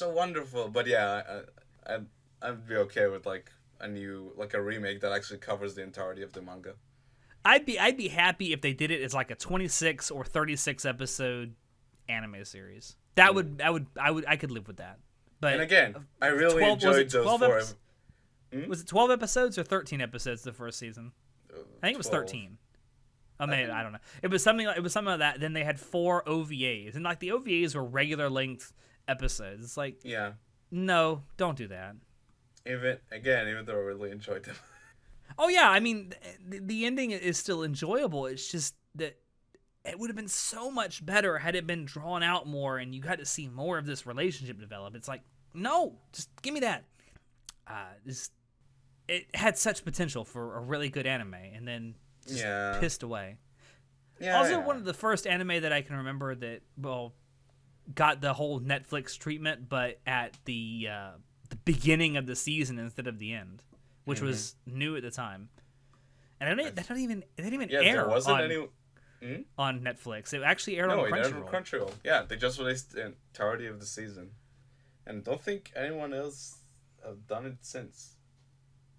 wonderful. But yeah, I'd be okay with like a remake that actually covers the entirety of the manga. I'd be happy if they did it as like a 26 or 36 episode anime series. I could live with that. But and again, I really enjoyed those 4. Was it 12 episodes or 13 episodes the first season? I think it was 13. I mean, I don't know. It was something like that. Then they had 4 OVAs, and like the OVAs were regular length episodes. It's like, yeah, no, don't do that. Even though I really enjoyed them. Oh yeah, I mean, the ending is still enjoyable. It's just that it would have been so much better had it been drawn out more, and you got to see more of this relationship develop. It's like, no, just give me that. It had such potential for a really good anime, and then just pissed away. Yeah. Also, one of the first anime that I can remember that got the whole Netflix treatment, but at the beginning of the season instead of the end, which was new at the time. And it didn't even air on Netflix. It actually aired on Crunchyroll. It aired on Crunchyroll. Yeah, they just released the entirety of the season, and don't think anyone else has done it since.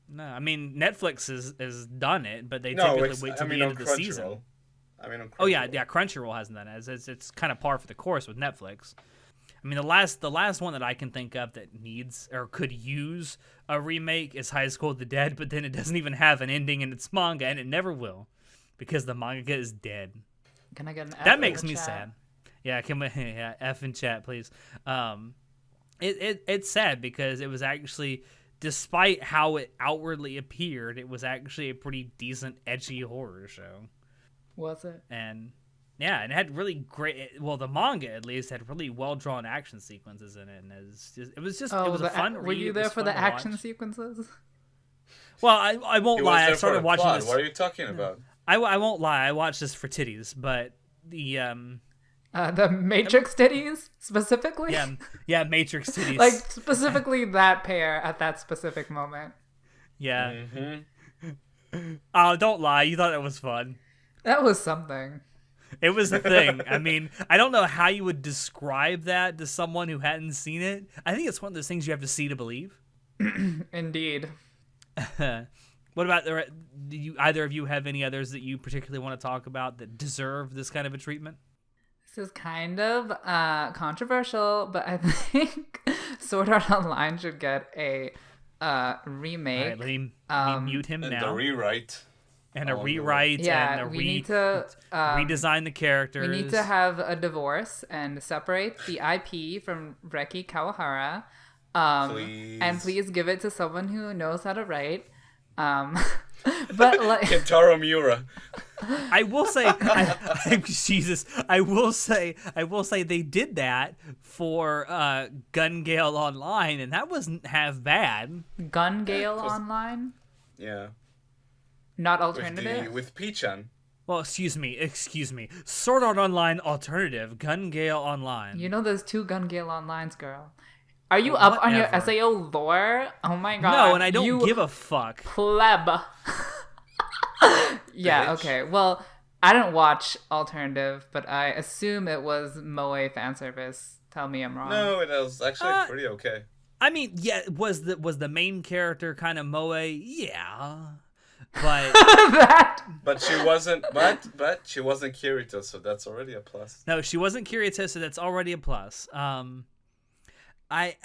No, I mean Netflix has done it, but they typically wait till the end of the season. I mean, on Crunchyroll. Oh yeah, Crunchyroll hasn't done it. It's kind of par for the course with Netflix. I mean, the last one that I can think of that needs or could use a remake is High School of the Dead, but then it doesn't even have an ending in its manga, and it never will, because the manga is dead. Can I get an F That in makes the me chat? sad. Yeah, can we, yeah, F in chat, please. It's sad because it was actually, despite how it outwardly appeared, it was actually a pretty decent, edgy horror show. Was it? And yeah, and it had really great. Well, the manga at least had really well drawn action sequences in it, and it was just Oh, a fun read. were you It there was for fun the to action watch. sequences? Well, I won't He was lie. I there for started the watching plot. this. What are you talking about? I won't lie. I watched this for titties, but the The Matrix titties specifically. yeah Matrix titties. Like specifically that pair at that specific moment. Yeah. Mm-hmm. Oh, don't lie. You thought it was fun. That was something. It was a thing. I mean, I don't know how you would describe that to someone who hadn't seen it. I think it's one of those things you have to see to believe. Indeed. What about do you either of you have any others that you particularly want to talk about that deserve this kind of a treatment? This is kind of controversial, but I think Sword Art Online should get a remake. All right, let me mute him And now. the rewrite. And a Oh, rewrite. Yeah, and a we need to redesign the characters. We need to have a divorce and separate the IP from Reki Kawahara. Please. And please give it to someone who knows how to write. But like, Kentaro Miura. I will say, Jesus, I will say they did that for Gun Gale Online, and that wasn't half bad. Gun Gale Online, Yeah. not alternative. With Pichan. Well, excuse me. Sword Art Online alternative, Gun Gale Online. You know, there's 2 Gun Gale Onlines, girl. Are you up on your Whatever. SAO lore? Oh my god. No, and I don't you give a fuck. pleb. Yeah, Bitch. okay. Well, I didn't watch alternative, but I assume it was Moe fan service. Tell me I'm wrong. No, it was actually pretty okay. I mean, yeah, was the main character kind of Moe? Yeah, but That But she wasn't. But she wasn't Kirito, so that's already a plus. no, she wasn't Kirito, so that's already a plus. I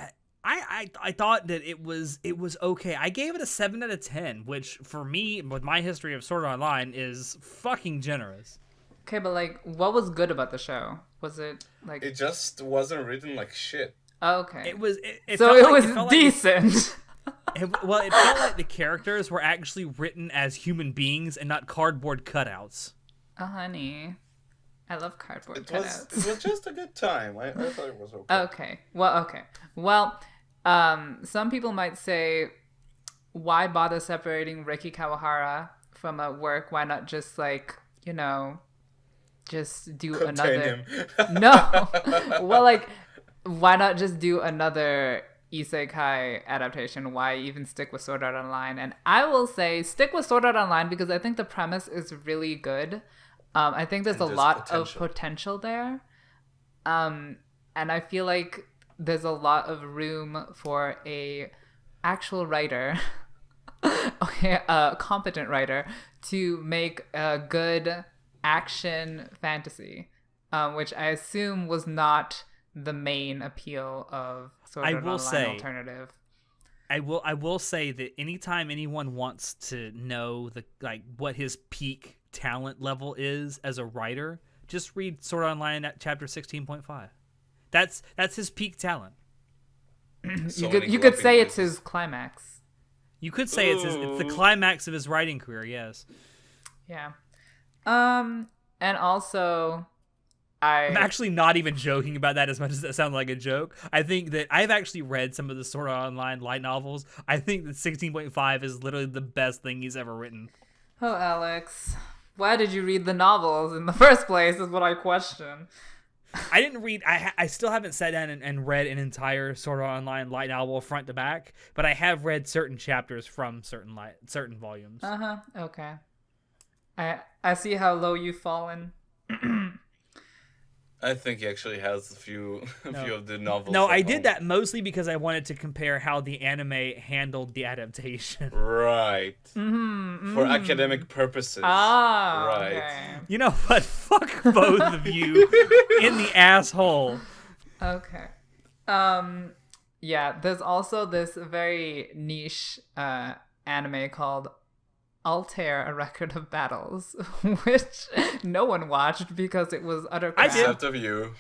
thought that it was okay. I gave it a 7 out of 10, which for me, with my history of Sword Art Online, is fucking generous. Okay, but like, what was good about the show? Was it like? It just wasn't written like shit. Okay. It was. It so felt it like- was felt like decent. it felt like the characters were actually written as human beings and not cardboard cutouts. Oh, honey, I love cardboard It cutouts. was just a good time. I thought it was okay. Okay. Well, some people might say, why bother separating Reki Kawahara from a work? Why not just just do Contain another? him. No. Well, like, why not just do another isekai adaptation? Why even stick with Sword Art Online? And I will say, stick with Sword Art Online because I think the premise is really good. I think there's a there's lot of potential. potential there. And I feel like there's a lot of room for a actual writer, okay, a competent writer, to make a good action fantasy, which I assume was not the main appeal of Sword I Art will Online say- alternative. I will say that anytime anyone wants to know what his peak talent level is as a writer, just read Sword Art Online at chapter 16.5. That's his peak talent. So You many could glumping say it's noises. his climax. You could say it's the climax of his writing career. Yes, Yeah. And also, I'm actually not even joking about that as much as that sounds like a joke. I think that I've actually read some of the Sword Art Online light novels. I think that 16.5 is literally the best thing he's ever written. Oh, Alex, why did you read the novels in the first place is what I question. I didn't read. I still haven't sat down and read an entire Sword Art Online light novel front to back, but I have read certain chapters from certain volumes. Uh-huh, okay. I see how low you've fallen. I think he actually has a few of the novels. No, at I home. did that mostly because I wanted to compare how the anime handled the adaptation. Right. For academic purposes. Ah, Right. okay. You know what? Fuck both of you in the asshole. Okay. Yeah, there's also this very niche anime called Altair, A Record of Battles, which no one watched because it was utter crap. Except of you.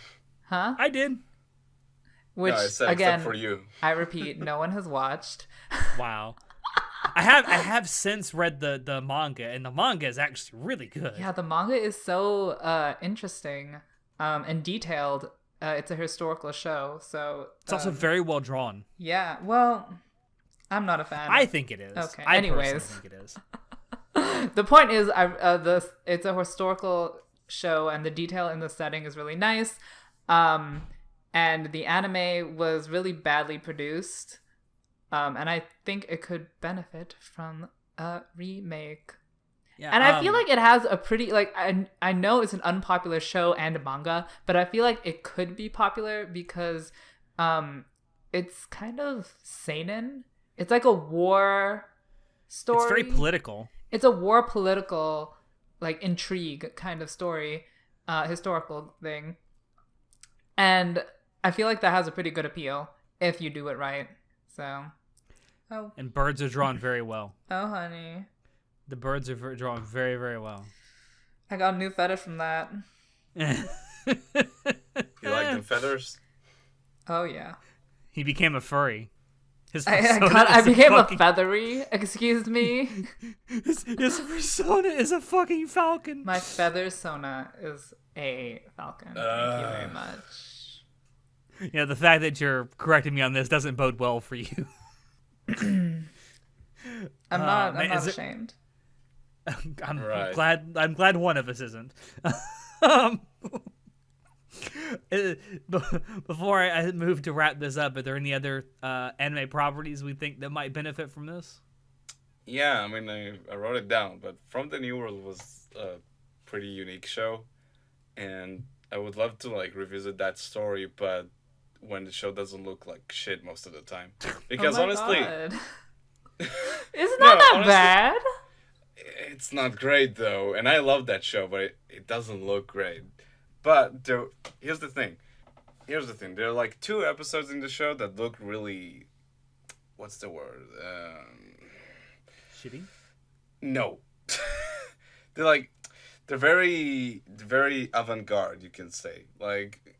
Huh? I did. Which, No, I said again, except for you. I repeat, no one has watched. Wow. I have since read the manga, and the manga is actually really good. Yeah, the manga is so interesting and detailed. It's a historical show, so... It's also very well drawn. Yeah, well, I'm not a fan. I think it is. Okay, I anyways. personally think it is. The point is, it's a historical show, and the detail in the setting is really nice. And the anime was really badly produced, and I think it could benefit from a remake. Yeah, And I feel like it has a pretty, like, I know it's an unpopular show and manga, but I feel like it could be popular because it's kind of seinen. It's like a war story. it's very political. It's a war political, like, intrigue kind of story, historical thing. And I feel like that has a pretty good appeal if you do it right. So, And birds are drawn very well. oh honey, The birds are drawn very, very well. I got a new fetish from that. You like them feathers? Oh yeah, He became a furry. I became a feathery. Excuse me. His persona is a fucking falcon. My feather Sona is a falcon. Thank you very much. You know, the fact that you're correcting me on this doesn't bode well for you. I'm not ashamed. I'm Right. glad one of us isn't. Before I move to wrap this up, are there any other anime properties we think that might benefit from this? Yeah, I mean, I wrote it down, but From the New World was a pretty unique show, and I would love to, like, revisit that story, but when the show doesn't look like shit most of the time. Because Oh my honestly... God. It's not that honestly, bad. It's not great, though, and I love that show, but it doesn't look great. But here's the thing. There are, like, 2 episodes in the show that look really... What's the word? Shitty? No. They're very avant-garde, you can say. Like,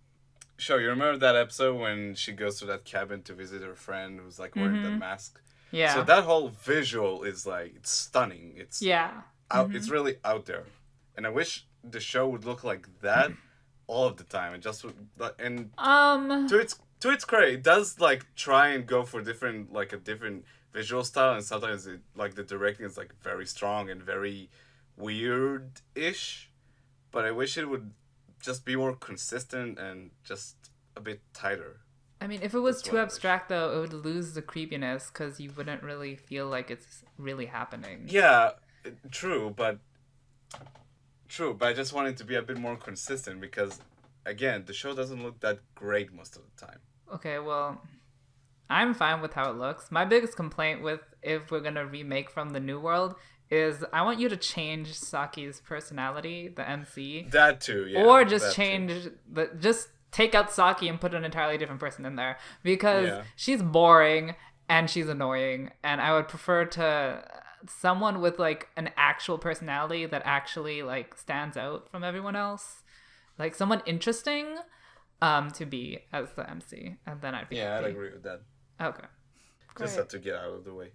sure, you remember that episode when she goes to that cabin to visit her friend who's, like, wearing that mask? Yeah. So that whole visual is, like, it's stunning. It's It's really out there. And I wish the show would look like that all of the time. And just to its credit, it does, like, try and go for a different visual style, and sometimes it, like, the directing is, like, very strong and very weird-ish. But I wish it would just be more consistent and just a bit tighter. I mean, if it was That's too what I wish. abstract, though, it would lose the creepiness because you wouldn't really feel like it's really happening. Yeah, true, but I just want it to be a bit more consistent because, again, the show doesn't look that great most of the time. Okay, well, I'm fine with how it looks. My biggest complaint with if we're gonna remake From the New World is I want you to change Saki's personality, the MC, That too, yeah. or just that change too. just take out Saki and put an entirely different person in there because Yeah. she's boring and she's annoying, and I would prefer to someone with, like, an actual personality that actually, like, stands out from everyone else, like someone interesting to be as the MC, and then I'd be Yeah, I'd happy. agree with that. Okay. Just Great. have to get out of the way.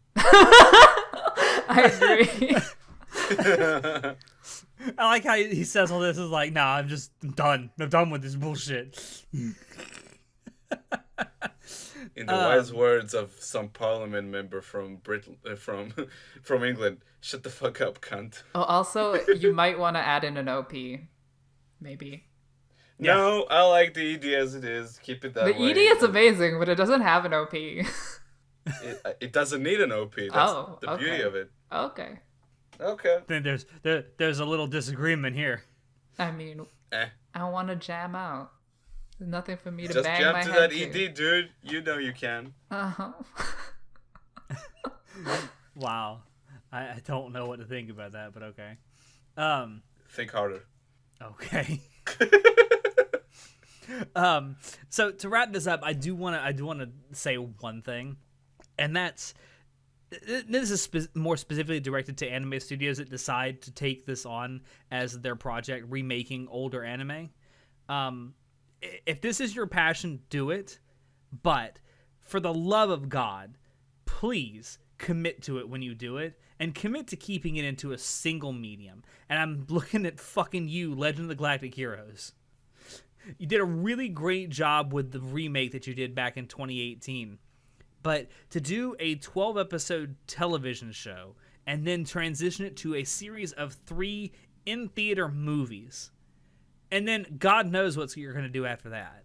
I agree. I like how he says all this is like, nah, I'm done. I'm done with this bullshit. In the wise words of some parliament member from from England, shut the fuck up, cunt. Oh, also, you might want to add in an OP, maybe. No, I like the ED as it is. Keep it that The way. ED is amazing, but it doesn't have an OP. It doesn't need an OP. That's the beauty okay. of it. Okay. Okay. Then there's a little disagreement here. I mean, I want to jam out. There's nothing for me to Just bang jump my to head that ED, dude. You know you can. Uh-huh. Wow. I don't know what to think about that, but okay. Think harder. Okay. So to wrap this up, I do want to say one thing, and that's this is more specifically directed to anime studios that decide to take this on as their project, remaking older anime. If this is your passion, do it. But for the love of God, please commit to it when you do it, and commit to keeping it into a single medium. And I'm looking at fucking you, Legend of the Galactic Heroes. You did a really great job with the remake that you did back in 2018. But to do a 12-episode television show and then transition it to a series of 3 in-theater movies, and then God knows what you're going to do after that.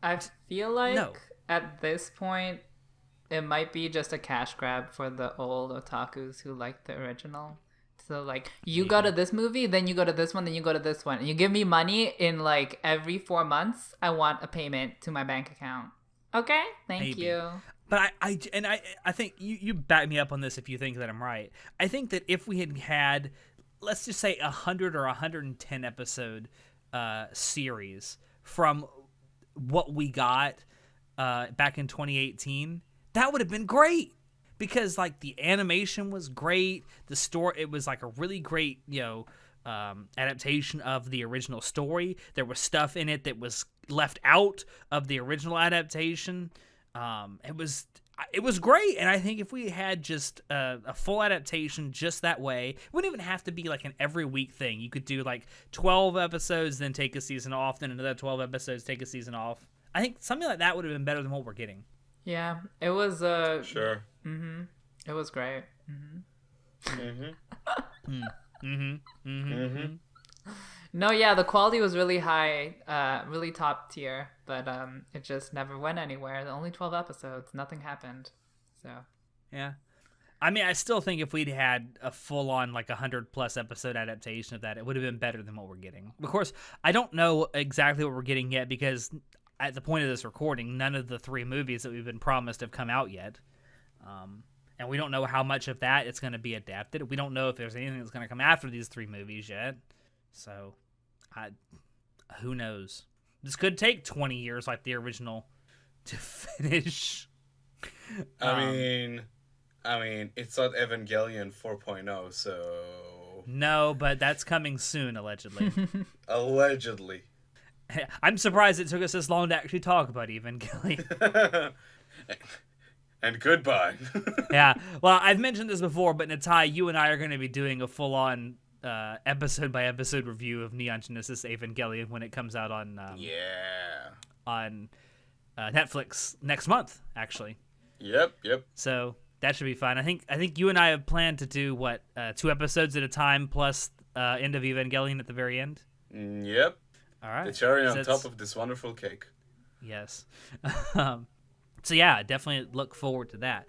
I feel like at this point, it might be just a cash grab for the old otakus who like the original. So, like, you go to this movie, then you go to this one, then you go to this one. And you give me money in, like, every 4 months, I want a payment to my bank account. Okay? Thank you. But I think you back me up on this if you think that I'm right. I think that if we had, let's just say, 100 or 110 episode series from what we got back in 2018, that would have been great. Because, like, the animation was great. The story, it was, like, a really great, adaptation of the original story. There was stuff in it that was left out of the original adaptation. It was great. And I think if we had just a full adaptation just that way, it wouldn't even have to be, like, an every week thing. You could do, like, 12 episodes, then take a season off, then another 12 episodes, take a season off. I think something like that would have been better than what we're getting. Yeah, it was sure. Mm-hmm. It was great. No, yeah, the quality was really high, really top tier, but it just never went anywhere. The only 12 episodes, nothing happened. So yeah, I mean, I still think if we'd had a full on like 100+ episode adaptation of that, it would have been better than what we're getting. Of course, I don't know exactly what we're getting yet because at the point of this recording, none of the 3 movies that we've been promised have come out yet. And we don't know how much of that it's going to be adapted. We don't know if there's anything that's going to come after these 3 movies yet. So, who knows? This could take 20 years like the original to finish. I mean, it's not Evangelion 4.0, so... No, but that's coming soon, allegedly. Allegedly. I'm surprised it took us this long to actually talk about Evangelion. And goodbye. Yeah. Well, I've mentioned this before, but Natai, you and I are going to be doing a full-on episode-by-episode review of Neon Genesis Evangelion when it comes out on on Netflix next month, actually. Yep. So that should be fun. I think you and I have planned to do 2 episodes at a time plus end of Evangelion at the very end. Yep. All right. The cherry on top of this wonderful cake. Yes. So yeah, definitely look forward to that.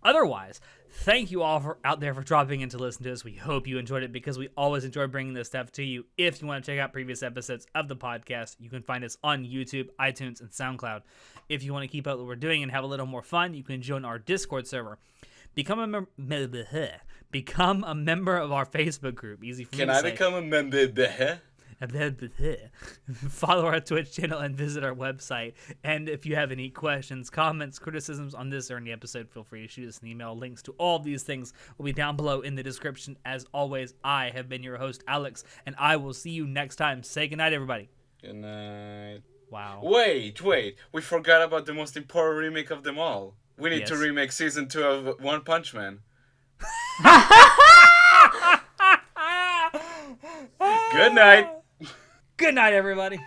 Otherwise, thank you all out there for dropping in to listen to us. We hope you enjoyed it because we always enjoy bringing this stuff to you. If you want to check out previous episodes of the podcast, you can find us on YouTube, iTunes, and SoundCloud. If you want to keep up what we're doing and have a little more fun, you can join our Discord server. Become a member of our Facebook group. Easy for me to say. Can I become a member? Follow our Twitch channel and visit our website. And if you have any questions, comments, criticisms on this or any episode, feel free to shoot us an email. Links to all of these things will be down below in the description. As always, I have been your host, Alex, and I will see you next time. Say goodnight, everybody. Good night. Wow. Wait. We forgot about the most important remake of them all. We need to remake season 2 of One Punch Man. Good night. Good night, everybody.